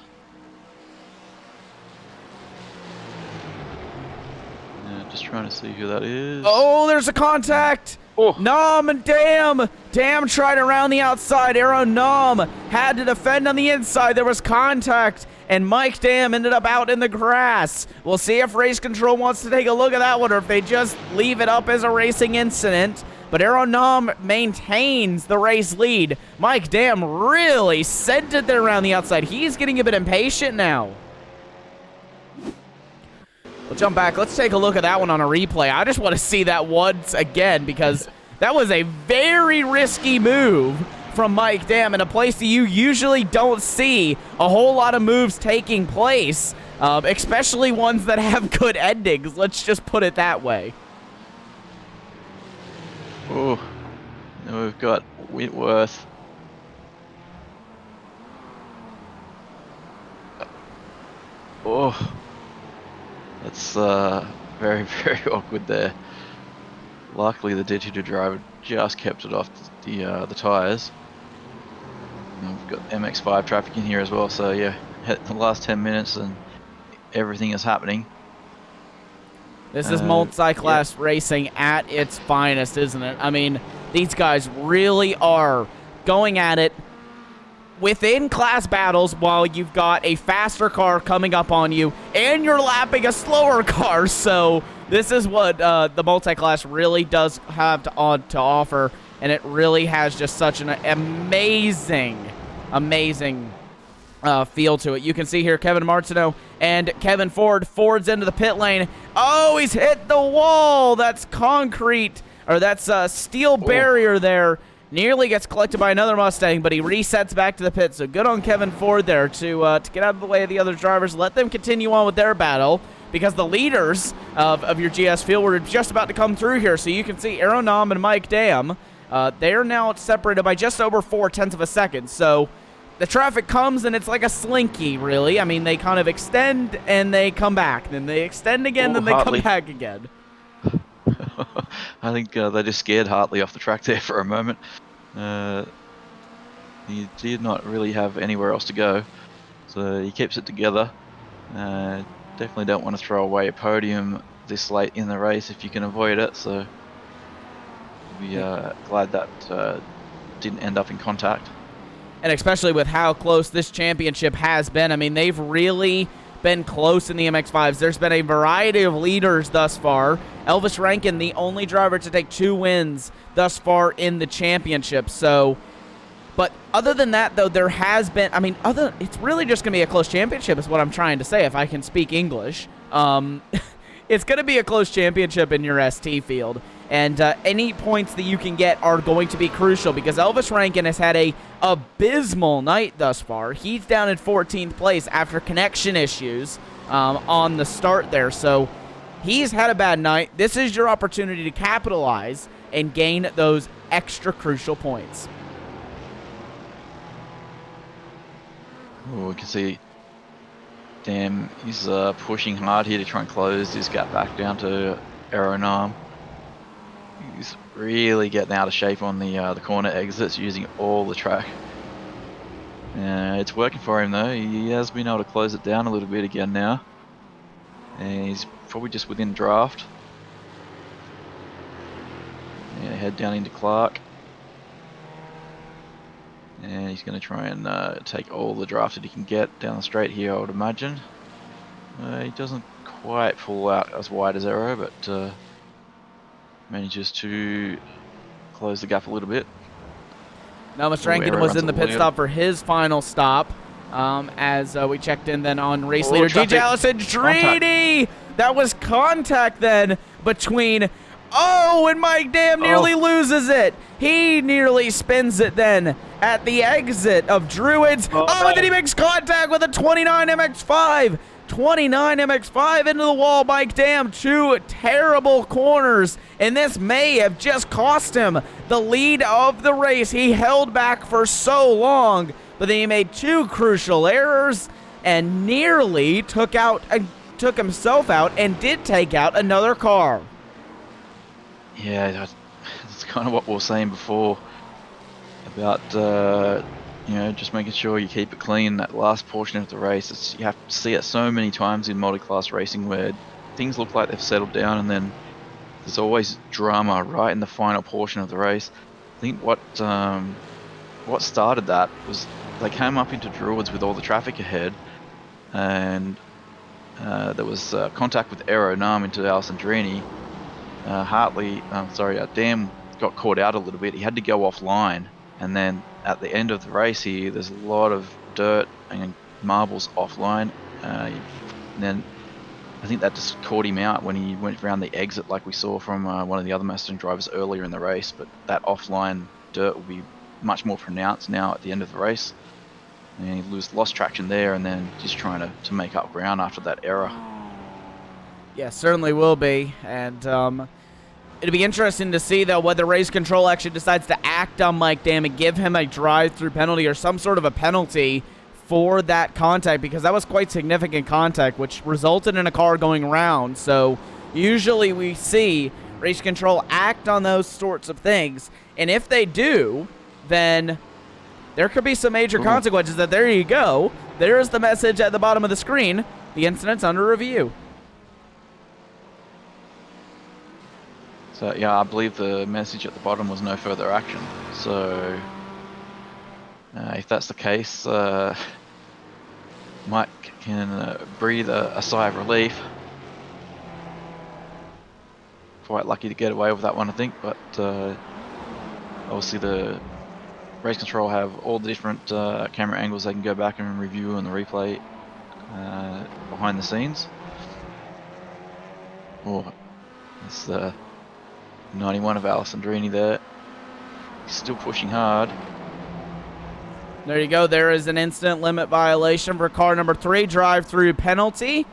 Just trying to see who that is. Oh, there's a contact! Oh. Nom and Dam! Dam tried around the outside. Aeronom had to defend on the inside. There was contact, and Mike Dam ended up out in the grass. We'll see if Race Control wants to take a look at that one or if they just leave it up as a racing incident. But Aeronom maintains the race lead. Mike Dam really sent it there around the outside. He's getting a bit impatient now. We'll jump back. Let's take a look at that one on a replay. I just want to see that once again because that was a very risky move from Mike Dam in a place that you usually don't see a whole lot of moves taking place, especially ones that have good endings. Let's just put it that way. Oh, now we've got Whitworth. Oh, that's very, very awkward there. Luckily, the digital driver just kept it off the tyres. We've got MX-5 traffic in here as well, so yeah, the last 10 minutes and everything is happening. This is multi-class racing at its finest, isn't it? I mean, these guys really are going at it within class battles while you've got a faster car coming up on you and you're lapping a slower car. So this is what the multi-class really does have to offer, and it really has just such an amazing feel to it. You can see here Kevin Martineau and Kevin Ford. Ford's into the pit lane. Oh, he's hit the wall. That's concrete, or that's a steel barrier there. Nearly gets collected by another Mustang, but he resets back to the pit. So good on Kevin Ford there to get out of the way of the other drivers. Let them continue on with their battle, because the leaders of your GS field were just about to come through here. So you can see Aeronom and Mike Dam. They are now separated by just over 0.4 of a second. So the traffic comes, and it's like a slinky, really. I mean, they kind of extend, and they come back. Then they extend again, then they come back again. I think they just scared Hartley off the track there for a moment. He did not really have anywhere else to go, so he keeps it together. Definitely don't want to throw away a podium this late in the race if you can avoid it, so we're glad that didn't end up in contact. And especially with how close this championship has been. I mean, they've really been close in the MX-5s. There's been a variety of leaders thus far. Elvis Rankin, the only driver to take 2 wins thus far in the championship. So, but other than that, though, there has been, I mean, it's really just going to be a close championship is what I'm trying to say, if I can speak English. It's going to be a close championship in your ST field. And any points that you can get are going to be crucial, because Elvis Rankin has had a abysmal night thus far. He's down in 14th place after connection issues on the start there. So he's had a bad night. This is your opportunity to capitalize and gain those extra crucial points. Oh, we can see Dam, he's pushing hard here to try and close his gap back down to Aeronom. He's really getting out of shape on the corner exits, using all the track. It's working for him though. He has been able to close it down a little bit again now. And he's probably just within draft. Yeah, head down into Clark. And he's going to try and take all the draft that he can get down the straight here, I would imagine. He doesn't quite pull out as wide as Aero, but manages to close the gap a little bit. Now, Mr. Rankin was in the pit stop for his final stop as we checked in then on race leader GJ Allison Treaty. That was contact then between Oh, and Mike Dam nearly loses it. He nearly spins it then at the exit of Druids. Oh, and then he makes contact with a 29 MX-5. 29 MX-5 into the wall. Mike Dam, 2 terrible corners, and this may have just cost him the lead of the race. He held back for so long, but then he made 2 crucial errors and nearly took himself out and did take out another car. Yeah, that's kind of what we were saying before about just making sure you keep it clean. That last portion of the race, you have to see it so many times in multi-class racing where things look like they've settled down, and then there's always drama right in the final portion of the race. I think what started that was they came up into Druids with all the traffic ahead, and there was contact with Aero Nam into Alessandrini. Dam got caught out a little bit. He had to go offline, and then at the end of the race here, there's a lot of dirt and marbles offline. And then I think that just caught him out when he went around the exit, like we saw from one of the other Mustang drivers earlier in the race. But that offline dirt will be much more pronounced now at the end of the race. And he lost traction there, and then just trying to make up ground after that error. Yeah, certainly will be. And it'll be interesting to see, though, whether race control actually decides to act on Mike Dam and give him a drive-through penalty or some sort of a penalty for that contact, because that was quite significant contact, which resulted in a car going around. So usually we see race control act on those sorts of things. And if they do, then there could be some major consequences. That there you go. There is the message at the bottom of the screen. The incident's under review. So yeah, I believe the message at the bottom was no further action. So if that's the case, Mike can breathe a sigh of relief. Quite lucky to get away with that one, I think. But obviously the race control have all the different camera angles they can go back and review on the replay behind the scenes. It's the 91 of Alessandrini there. He's still pushing hard. There you go. There is an instant limit violation for car number 3, drive-through penalty.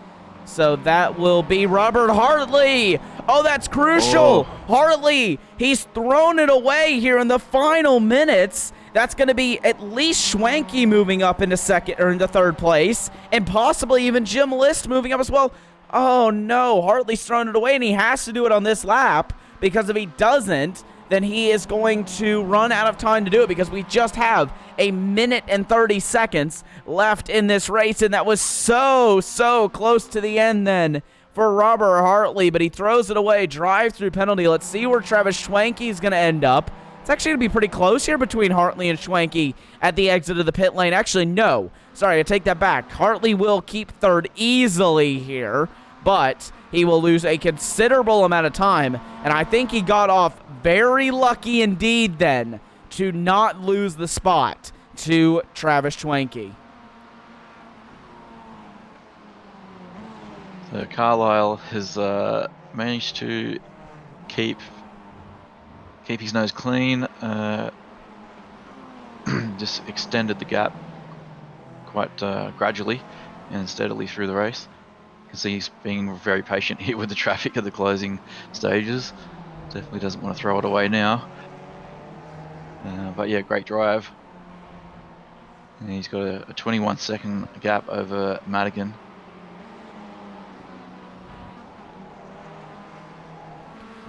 So that will be Robert Hartley. Oh, that's crucial. Hartley, he's thrown it away here in the final minutes. That's going to be at least Schwanke moving up into second or into third place, and possibly even Jim List moving up as well. Oh no, Hartley's thrown it away, and he has to do it on this lap, because if he doesn't, then he is going to run out of time to do it, because we just have 1 minute and 30 seconds left in this race, and that was so close to the end then for Robert Hartley, but he throws it away. Drive-through penalty. Let's see where Travis Schwanke is going to end up. It's actually going to be pretty close here between Hartley and Schwanke at the exit of the pit lane. Actually, no. Sorry, I take that back. Hartley will keep third easily here, but he will lose a considerable amount of time, and I think he got off very lucky indeed then to not lose the spot to Travis Schwanke. So Carlisle has managed to keep his nose clean, just extended the gap quite gradually and steadily through the race. You can see he's being very patient here with the traffic at the closing stages. Definitely doesn't want to throw it away now. But yeah, great drive. And he's got a 21-second gap over Madigan.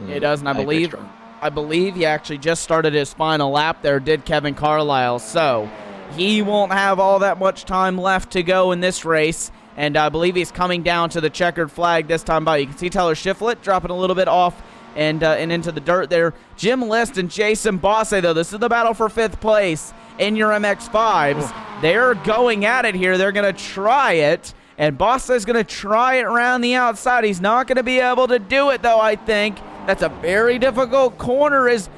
He does, and I believe he actually just started his final lap there, did Kevin Carlisle. So he won't have all that much time left to go in this race. And I believe he's coming down to the checkered flag this time by. You can see Tyler Shiflett dropping a little bit off and into the dirt there. Jim List and Jason Bosse, though, this is the battle for 5th place in your MX-5s. They're going at it here. They're going to try it. And Bosse is going to try it around the outside. He's not going to be able to do it, though, I think. That's a very difficult corner as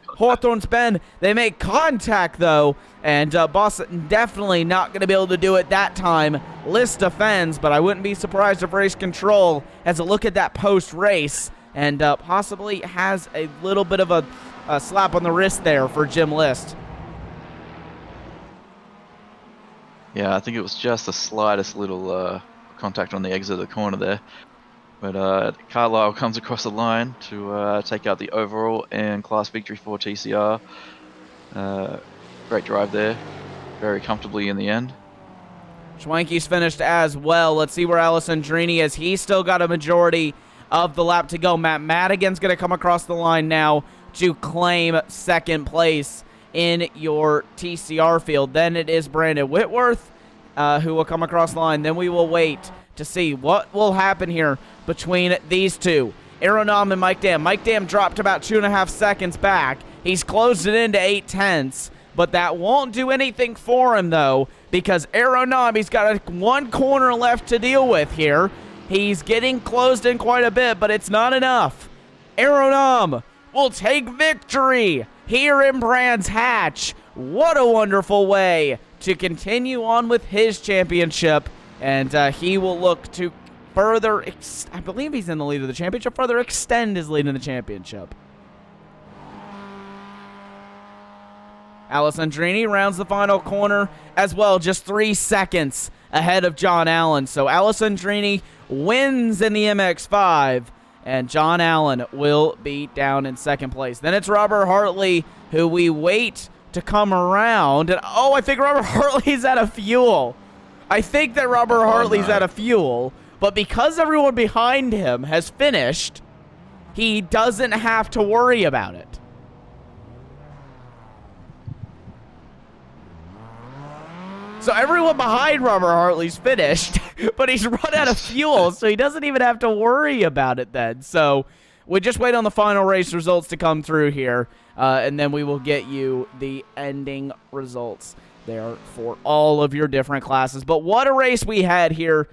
Hawthorne's Bend. They make contact, though, and Bosse definitely not going to be able to do it that time. List defends, but I wouldn't be surprised if race control has a look at that post-race and possibly has a little bit of a slap on the wrist there for Jim List. Yeah, I think it was just the slightest little contact on the exit of the corner there. But Carlisle comes across the line to take out the overall and class victory for TCR. Great drive there, very comfortably in the end. Schwanke's finished as well. Let's see where Alessandrini is. He's still got a majority of the lap to go. Matt Madigan's going to come across the line now to claim second place in your TCR field. Then it is Brandon Whitworth who will come across the line. Then we will wait to see what will happen here between these two. Aeronom and Mike Dam. Mike Dam dropped about 2.5 seconds back. He's closed it into 0.8, but that won't do anything for him, though, because Aeronom, he's got one corner left to deal with here. He's getting closed in quite a bit, but it's not enough. Aeronom will take victory here in Brands Hatch. What a wonderful way to continue on with his championship, and he will look to further, I believe he's in the lead of the championship, further extend his lead in the championship. Alessandrini rounds the final corner as well, just 3 seconds ahead of John Allen. So Alessandrini wins in the MX-5, and John Allen will be down in second place. Then it's Robert Hartley, who we wait to come around. And oh, I think Robert Hartley's out of fuel. I think that Robert Hartley's out of fuel, but because everyone behind him has finished, he doesn't have to worry about it. So everyone behind Robert Hartley's finished, but he's run out of fuel, so he doesn't even have to worry about it then. So we just wait on the final race results to come through here, and then we will get you the ending results there for all of your different classes. But what a race we had here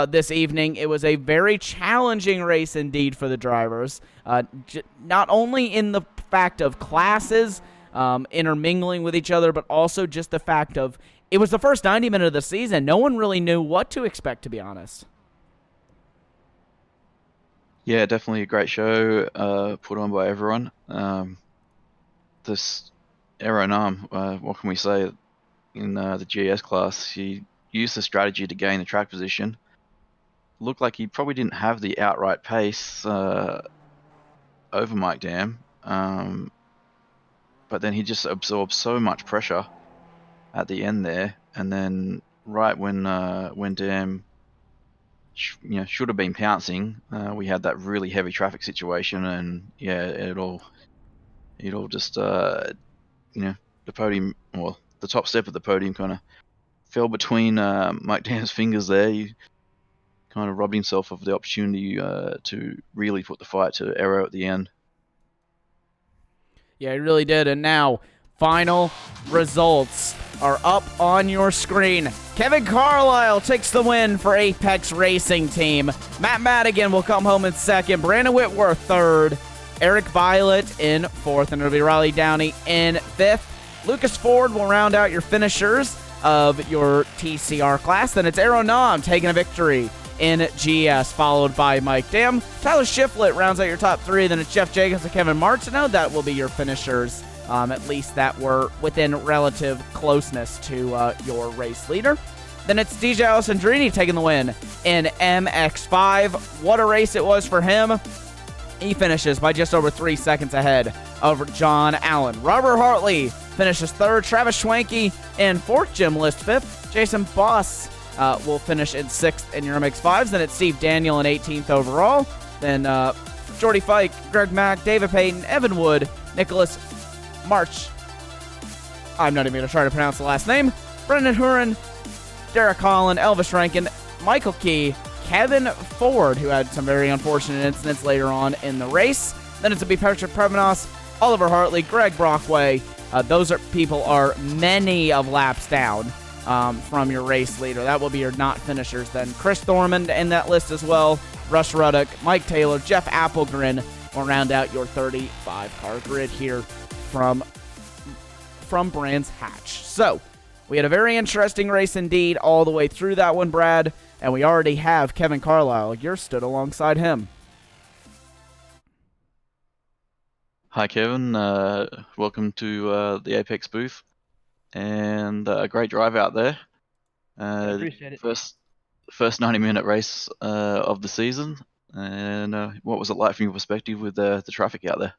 this evening. It was a very challenging race indeed for the drivers, not only in the fact of classes intermingling with each other, but also just the fact of it was the first 90 minutes of the season. No one really knew what to expect, to be honest. Yeah, definitely a great show put on by everyone. This Aeronam, what can we say? In the GS class, he used the strategy to gain the track position. Looked like he probably didn't have the outright pace over Mike Dam, but then he just absorbed so much pressure at the end there, and then right when Dam should have been pouncing, we had that really heavy traffic situation, and yeah, it all just the podium, well, the top step of the podium kind of fell between Mike Dam's fingers there. He kind of robbed himself of the opportunity to really put the fight to Aero at the end. Yeah, he really did. And now, final results are up on your screen. Kevin Carlisle takes the win for Apex Racing Team. Matt Madigan will come home in second. Brandon Whitworth third. Eric Violet in fourth. And it'll be Riley Downey in fifth. Lucas Ford will round out your finishers of your TCR class. Then it's Aeronom taking a victory in GS, followed by Mike Dam. Tyler Shiflett rounds out your top three. Then it's Jeff Jacobs and Kevin Martineau. That will be your finishers, at least that were within relative closeness to your race leader. Then it's DJ Alessandrini taking the win in MX-5. What a race it was for him. He finishes by just over 3 seconds ahead of John Allen. Robert Hartley finishes third. Travis Schwanke in fourth. Jim List fifth. Jason Boss will finish in sixth in your MX-5s. Then it's Steve Daniel in 18th overall. Then Jordy Fike, Greg Mack, David Payton, Evan Wood, Nicholas March. I'm not even going to try to pronounce the last name. Brendan Huron, Derek Holland, Elvis Rankin, Michael Key, Kevin Ford, who had some very unfortunate incidents later on in the race. Then it's to be Patrick Prevenos, Oliver Hartley, Greg Brockway. Those people are many of laps down from your race leader. That will be your not finishers then. Chris Thormond in that list as well. Russ Ruddock, Mike Taylor, Jeff Applegren will round out your 35-car grid here from Brands Hatch. So, we had a very interesting race indeed all the way through that one, Brad, and we already have Kevin Carlisle. You're stood alongside him. Hi, Kevin. Welcome to the Apex booth, and a great drive out there. I appreciate it. First 90-minute race of the season, and what was it like from your perspective with the traffic out there?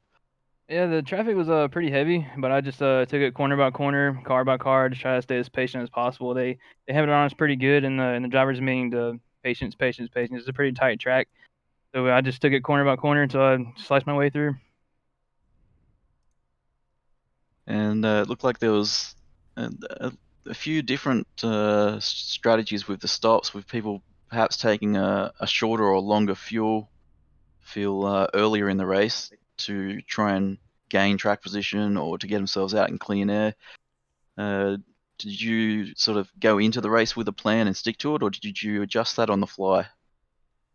Yeah, the traffic was pretty heavy, but I just took it corner by corner, car by car, to try to stay as patient as possible. They have it on us pretty good in the drivers' meeting. The patience, patience, patience. It's a pretty tight track, so I just took it corner by corner until I sliced my way through. And it looked like there was a few different strategies with the stops, with people perhaps taking a shorter or longer fuel earlier in the race to try and gain track position or to get themselves out in clean air. Did you sort of go into the race with a plan and stick to it, or did you adjust that on the fly?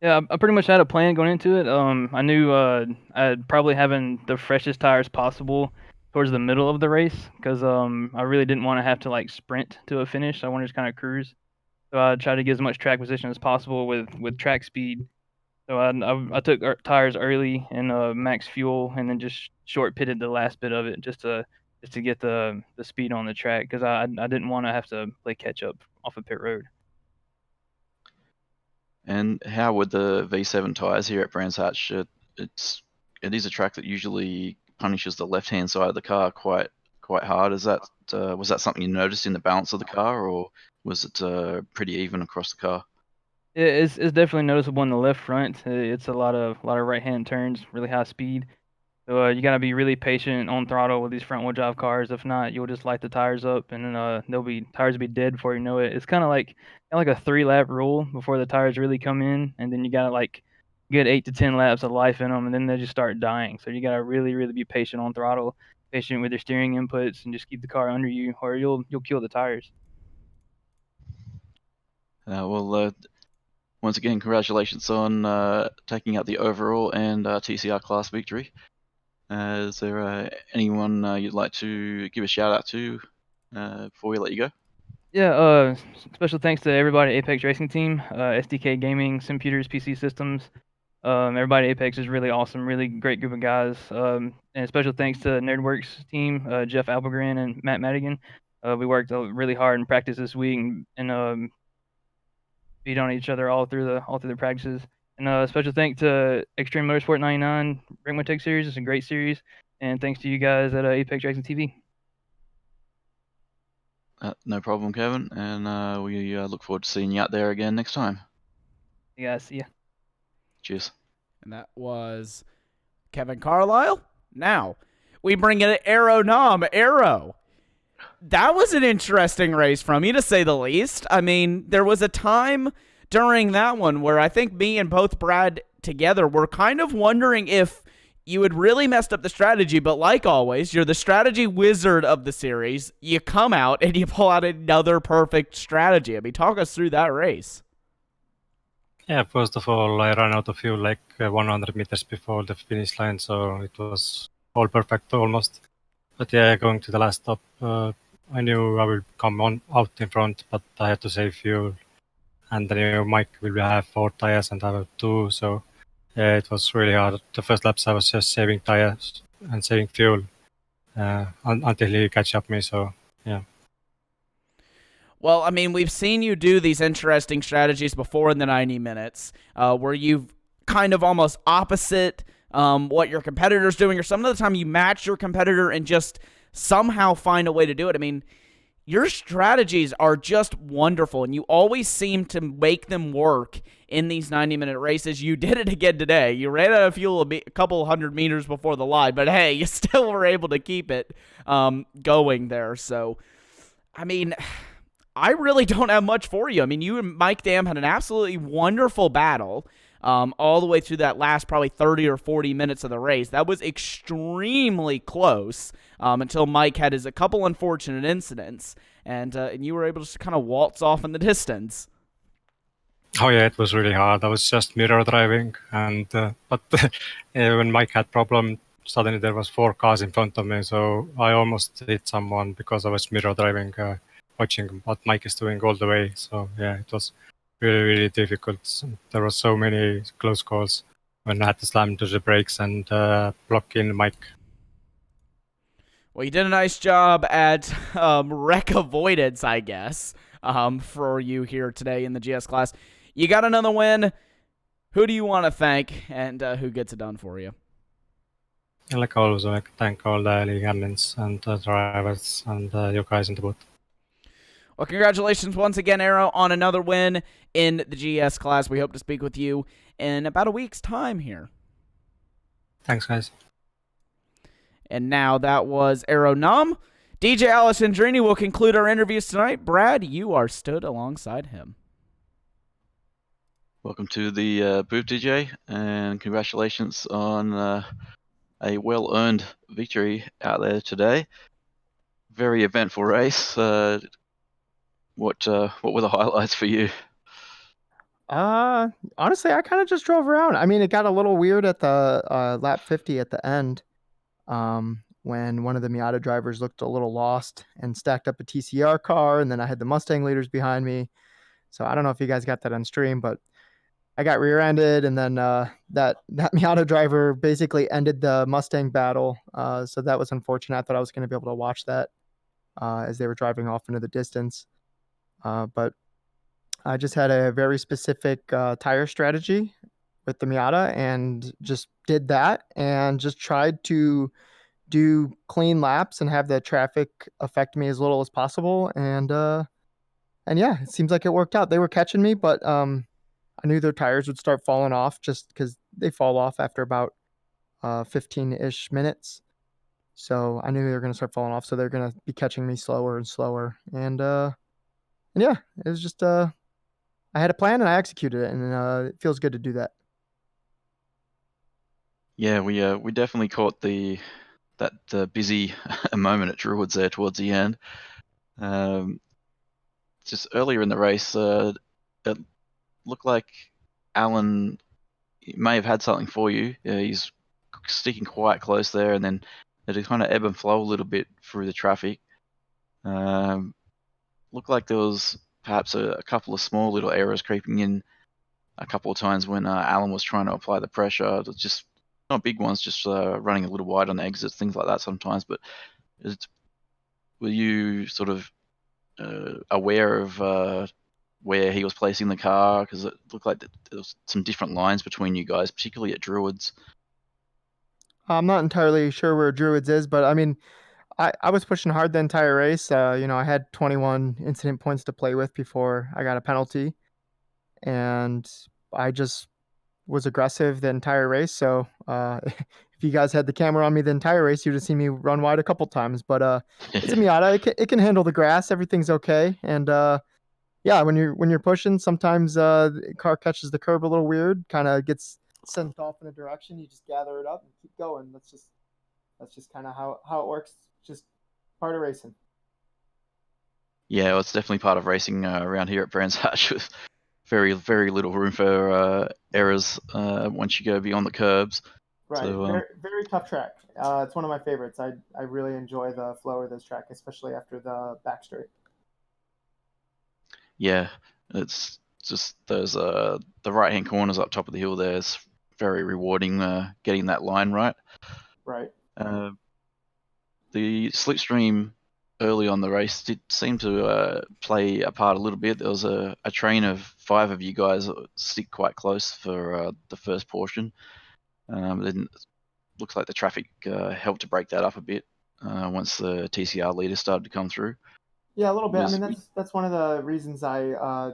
Yeah, I pretty much had a plan going into it. I knew I'd probably having the freshest tires possible towards the middle of the race because I really didn't want to have to like sprint to a finish. I wanted to kind of cruise. So I tried to get as much track position as possible with track speed. So I took tires early and max fuel, and then just short pitted the last bit of it just to get the speed on the track because I didn't want to have to play catch up off of pit road. And how would the V7 tires here at Brands Hatch? It is a track that usually punishes the left-hand side of the car quite hard. Is that was that something you noticed in the balance of the car, or was it pretty even across the car? It's definitely noticeable in the left front. It's a lot of right hand turns, really high speed. So you gotta be really patient on throttle with these front wheel drive cars. If not, you'll just light the tires up, and then tires will be dead before you know it. It's kind of like a 3 lap rule before the tires really come in, and then you gotta like get 8 to 10 laps of life in them, and then they just start dying. So you gotta really be patient on throttle, patient with your steering inputs, and just keep the car under you, or you'll kill the tires. Well, once again, congratulations on taking out the overall and TCR class victory. Is there anyone you'd like to give a shout out to before we let you go? Yeah, special thanks to everybody at Apex Racing Team, SDK Gaming, Computers, PC Systems. Everybody at Apex is really awesome, really great group of guys. And special thanks to NerdWorks team, Jeff Applegren and Matt Madigan. We worked really hard in practice this week and beat on each other all through the practices. And special thanks to Extreme Motorsport 99 Ricmotech series. It's a great series. And thanks to you guys at Apex Racing TV. No problem, Kevin, and we look forward to seeing you out there again next time. You guys, see ya. Cheers. And that was Kevin Carlisle. Now, we bring in Arrow Nom. Arrow. That was an interesting race from you, to say the least. I mean, there was a time during that one where I think me and both Brad together were kind of wondering if you had really messed up the strategy, but like always, you're the strategy wizard of the series. You come out and you pull out another perfect strategy. I mean, talk us through that race. Yeah, first of all, I ran out of fuel like 100 meters before the finish line, so it was all perfect almost. But yeah, going to the last stop, I knew I would come out in front, but I had to save fuel. And then Mike will have 4 tires and I have 2, so yeah, it was really hard. The first laps I was just saving tires and saving fuel until he catch up me, so yeah. Well, I mean, we've seen you do these interesting strategies before in the 90 minutes where you've kind of almost opposite what your competitor's doing, or some of the time you match your competitor and just somehow find a way to do it. I mean, your strategies are just wonderful, and you always seem to make them work in these 90-minute races. You did it again today. You ran out of fuel a couple hundred meters before the line, but hey, you still were able to keep it going there. So, I mean, I really don't have much for you. I mean, you and Mike Dam had an absolutely wonderful battle all the way through that last probably 30 or 40 minutes of the race. That was extremely close until Mike had a couple unfortunate incidents, and you were able to just kind of waltz off in the distance. Oh yeah, it was really hard. I was just mirror driving, and but when Mike had problem, suddenly there was 4 cars in front of me, so I almost hit someone because I was mirror driving, watching what Mike is doing all the way. So yeah, it was really difficult. There were so many close calls when I had to slam to the brakes and block in Mike. Well, you did a nice job at wreck avoidance, I guess, for you here today in the GS class. You got another win. Who do you want to thank, and who gets it done for you? Like always, I thank all the league admins and drivers and you guys in the booth. Well, congratulations once again, Arrow, on another win in the GS class. We hope to speak with you in about a week's time here. Thanks, guys. And now that was Arrow Num. DJ Alessandrini will conclude our interviews tonight. Brad, you are stood alongside him. Welcome to the booth, DJ, and congratulations on a well-earned victory out there today. Very eventful race. What were the highlights for you? Honestly, I kind of just drove around. I mean, it got a little weird at the lap 50 at the end, when one of the Miata drivers looked a little lost and stacked up a TCR car, and then I had the Mustang leaders behind me. So I don't know if you guys got that on stream, but I got rear-ended, and then that Miata driver basically ended the Mustang battle. So that was unfortunate. I thought I was going to be able to watch that as they were driving off into the distance. But I just had a very specific tire strategy with the Miata and just did that and just tried to do clean laps and have the traffic affect me as little as possible. And yeah, it seems like it worked out. They were catching me, but I knew their tires would start falling off just because they fall off after about 15-ish minutes. So I knew they were going to start falling off. So they're going to be catching me slower and slower. And yeah, it was just I had a plan and I executed it, and it feels good to do that. Yeah, we definitely caught that busy moment at Druids there towards the end. Just earlier in the race, it looked like Alan may have had something for you. He's sticking quite close there, and then it kind of ebb and flow a little bit through the traffic. Looked like there was perhaps a couple of small little errors creeping in a couple of times when Alan was trying to apply the pressure. Just not big ones, just running a little wide on the exits, things like that sometimes. But were you sort of aware of where he was placing the car? Because it looked like there was some different lines between you guys, particularly at Druids. I'm not entirely sure where Druids is, but I mean, I was pushing hard the entire race. I had 21 incident points to play with before I got a penalty, and I just was aggressive the entire race. So if you guys had the camera on me the entire race, you'd have seen me run wide a couple times. But it's a Miata; it can handle the grass. Everything's okay. And yeah, when you're pushing, sometimes the car catches the curb a little weird, kind of gets sent off in a direction. You just gather it up and keep going. That's just kind of how it works. Just part of racing. Yeah, well, it's definitely part of racing around here at Brands Hatch with very, very little room for errors once you go beyond the curbs. Right, So, very, very tough track. It's one of my favorites. I really enjoy the flow of this track, especially after the back straight. yeah, it's just those the right-hand corners up top of the hill there is very rewarding getting that line right. Right. The slipstream early on the race did seem to play a part a little bit. There was a train of 5 of you guys that stick quite close for the first portion. Then looks like the traffic helped to break that up a bit once the TCR leaders started to come through. Yeah, a little bit. I mean, that's one of the reasons I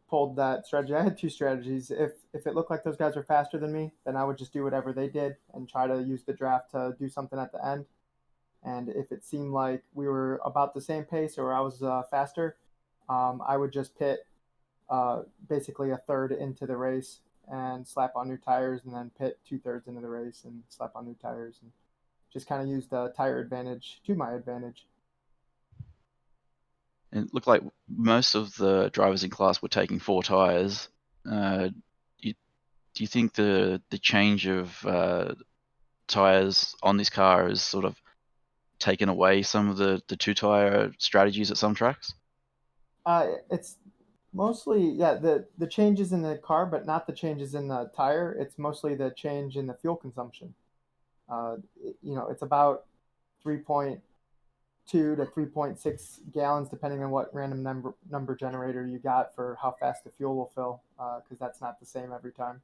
pulled that strategy. I had 2 strategies. If it looked like those guys were faster than me, then I would just do whatever they did and try to use the draft to do something at the end. And if it seemed like we were about the same pace or I was faster, I would just pit basically a third into the race and slap on new tires, and then pit 2/3 into the race and slap on new tires, and just kind of use the tire advantage to my advantage. And it looked like most of the drivers in class were taking 4 tires. Do you think the change of tires on this car has sort of taken away some of the 2-tire strategies at some tracks? It's mostly the changes in the car, but not the changes in the tire. It's mostly the change in the fuel consumption. It's about 3.2 to 3.6 gallons, depending on what random number generator you got for how fast the fuel will fill, because that's not the same every time.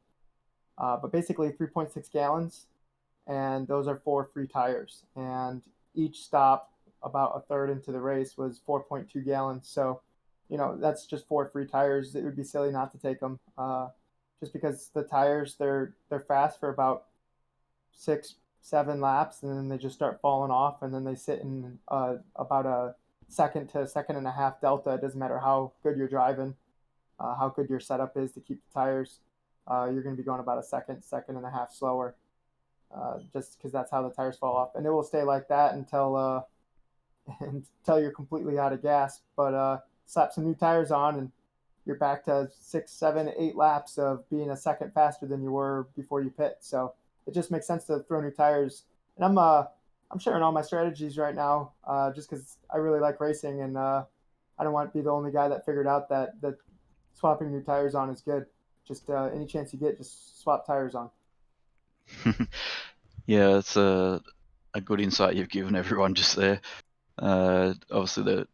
But basically 3.6 gallons, and those are 4 free tires. And each stop, about a third into the race, was 4.2 gallons. So, that's just 4 free tires. It would be silly not to take them, just because the tires, they're fast for about 6-7 laps, and then they just start falling off, and then they sit in about a second to second and a half delta. It doesn't matter how good you're driving, how good your setup is to keep the tires. You're going to be going about a second and a half slower, just because that's how the tires fall off, and it will stay like that until you're completely out of gas. But slap some new tires on, and you're back to 6, 7, 8 laps of being a second faster than you were before you pit. So it just makes sense to throw new tires. And I'm sharing all my strategies right now, just because I really like racing, and I don't want to be the only guy that figured out that swapping new tires on is good. Just any chance you get, just swap tires on. Yeah, it's a good insight you've given everyone just there. Obviously,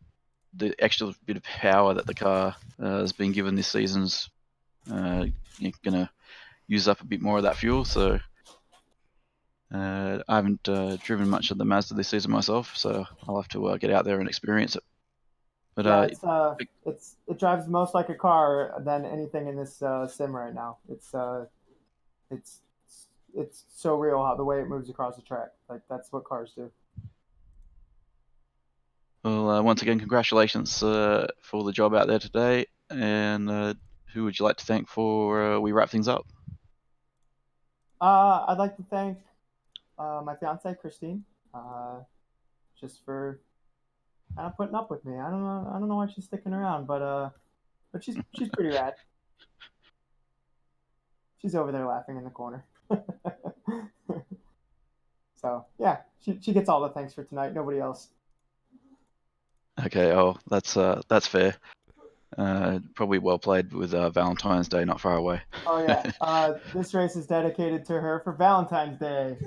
the extra bit of power that the car has been given this season's going to use up a bit more of that fuel. So I haven't driven much of the Mazda this season myself, so I'll have to get out there and experience it. But yeah, it drives most like a car than anything in this sim right now. It's so real how the way it moves across the track. Like, that's what cars do. Well, once again, congratulations for the job out there today. And who would you like to thank for we wrap things up? I'd like to thank my fiance Christine, just for kind of putting up with me. I don't know why she's sticking around, but she's pretty rad. She's over there laughing in the corner. So yeah, she gets all the thanks for tonight. Nobody else. Okay, that's fair. Probably well played with Valentine's Day not far away. Oh yeah, this race is dedicated to her for Valentine's Day.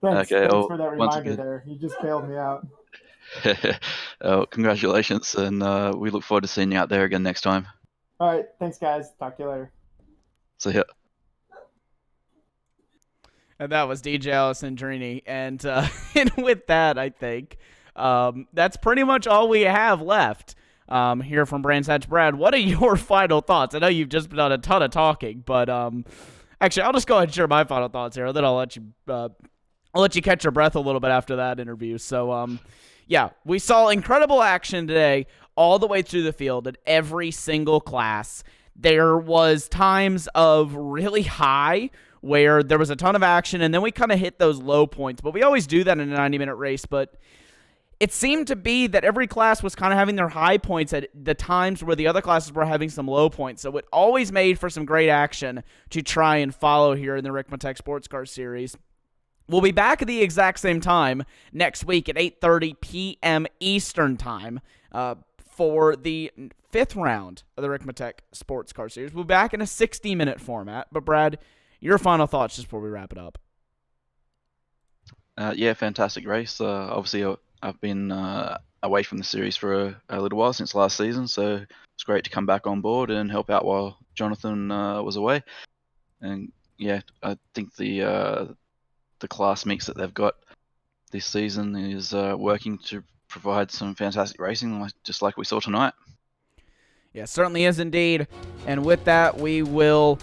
Thanks for that reminder there. You just bailed me out. Congratulations, and we look forward to seeing you out there again next time. All right, thanks guys. Talk to you later. See ya. And that was DJ Alessandrini. And with that, I think that's pretty much all we have left here from Brands Hatch. Brad, what are your final thoughts? I know you've just done a ton of talking, but actually, I'll just go ahead and share my final thoughts here. Then I'll let you catch your breath a little bit after that interview. So, yeah, we saw incredible action today all the way through the field at every single class. There was times of really high where there was a ton of action, and then we kind of hit those low points. But we always do that in a 90-minute race. But it seemed to be that every class was kind of having their high points at the times where the other classes were having some low points. So it always made for some great action to try and follow here in the Ricmotech Sports Car Series. We'll be back at the exact same time next week at 8:30 p.m. Eastern Time for the 5th round of the Ricmotech Sports Car Series. We'll be back in a 60-minute format. But, Brad, your final thoughts just before we wrap it up. Yeah, fantastic race. Obviously, I've been away from the series for a little while since last season, so it's great to come back on board and help out while Jonathan was away. And, yeah, I think the class mix that they've got this season is working to provide some fantastic racing, just like we saw tonight. Yeah, certainly is indeed. And with that, we will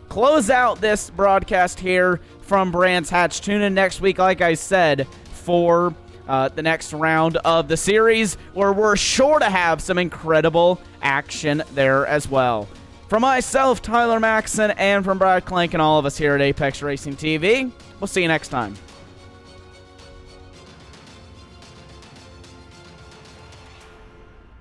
close out this broadcast here from Brands Hatch. Tune in next week, like I said, for the next round of the series, where we're sure to have some incredible action there as well. From myself, Tyler Maxson, and from Brad Clank and all of us here at Apex Racing TV, we'll see you next time.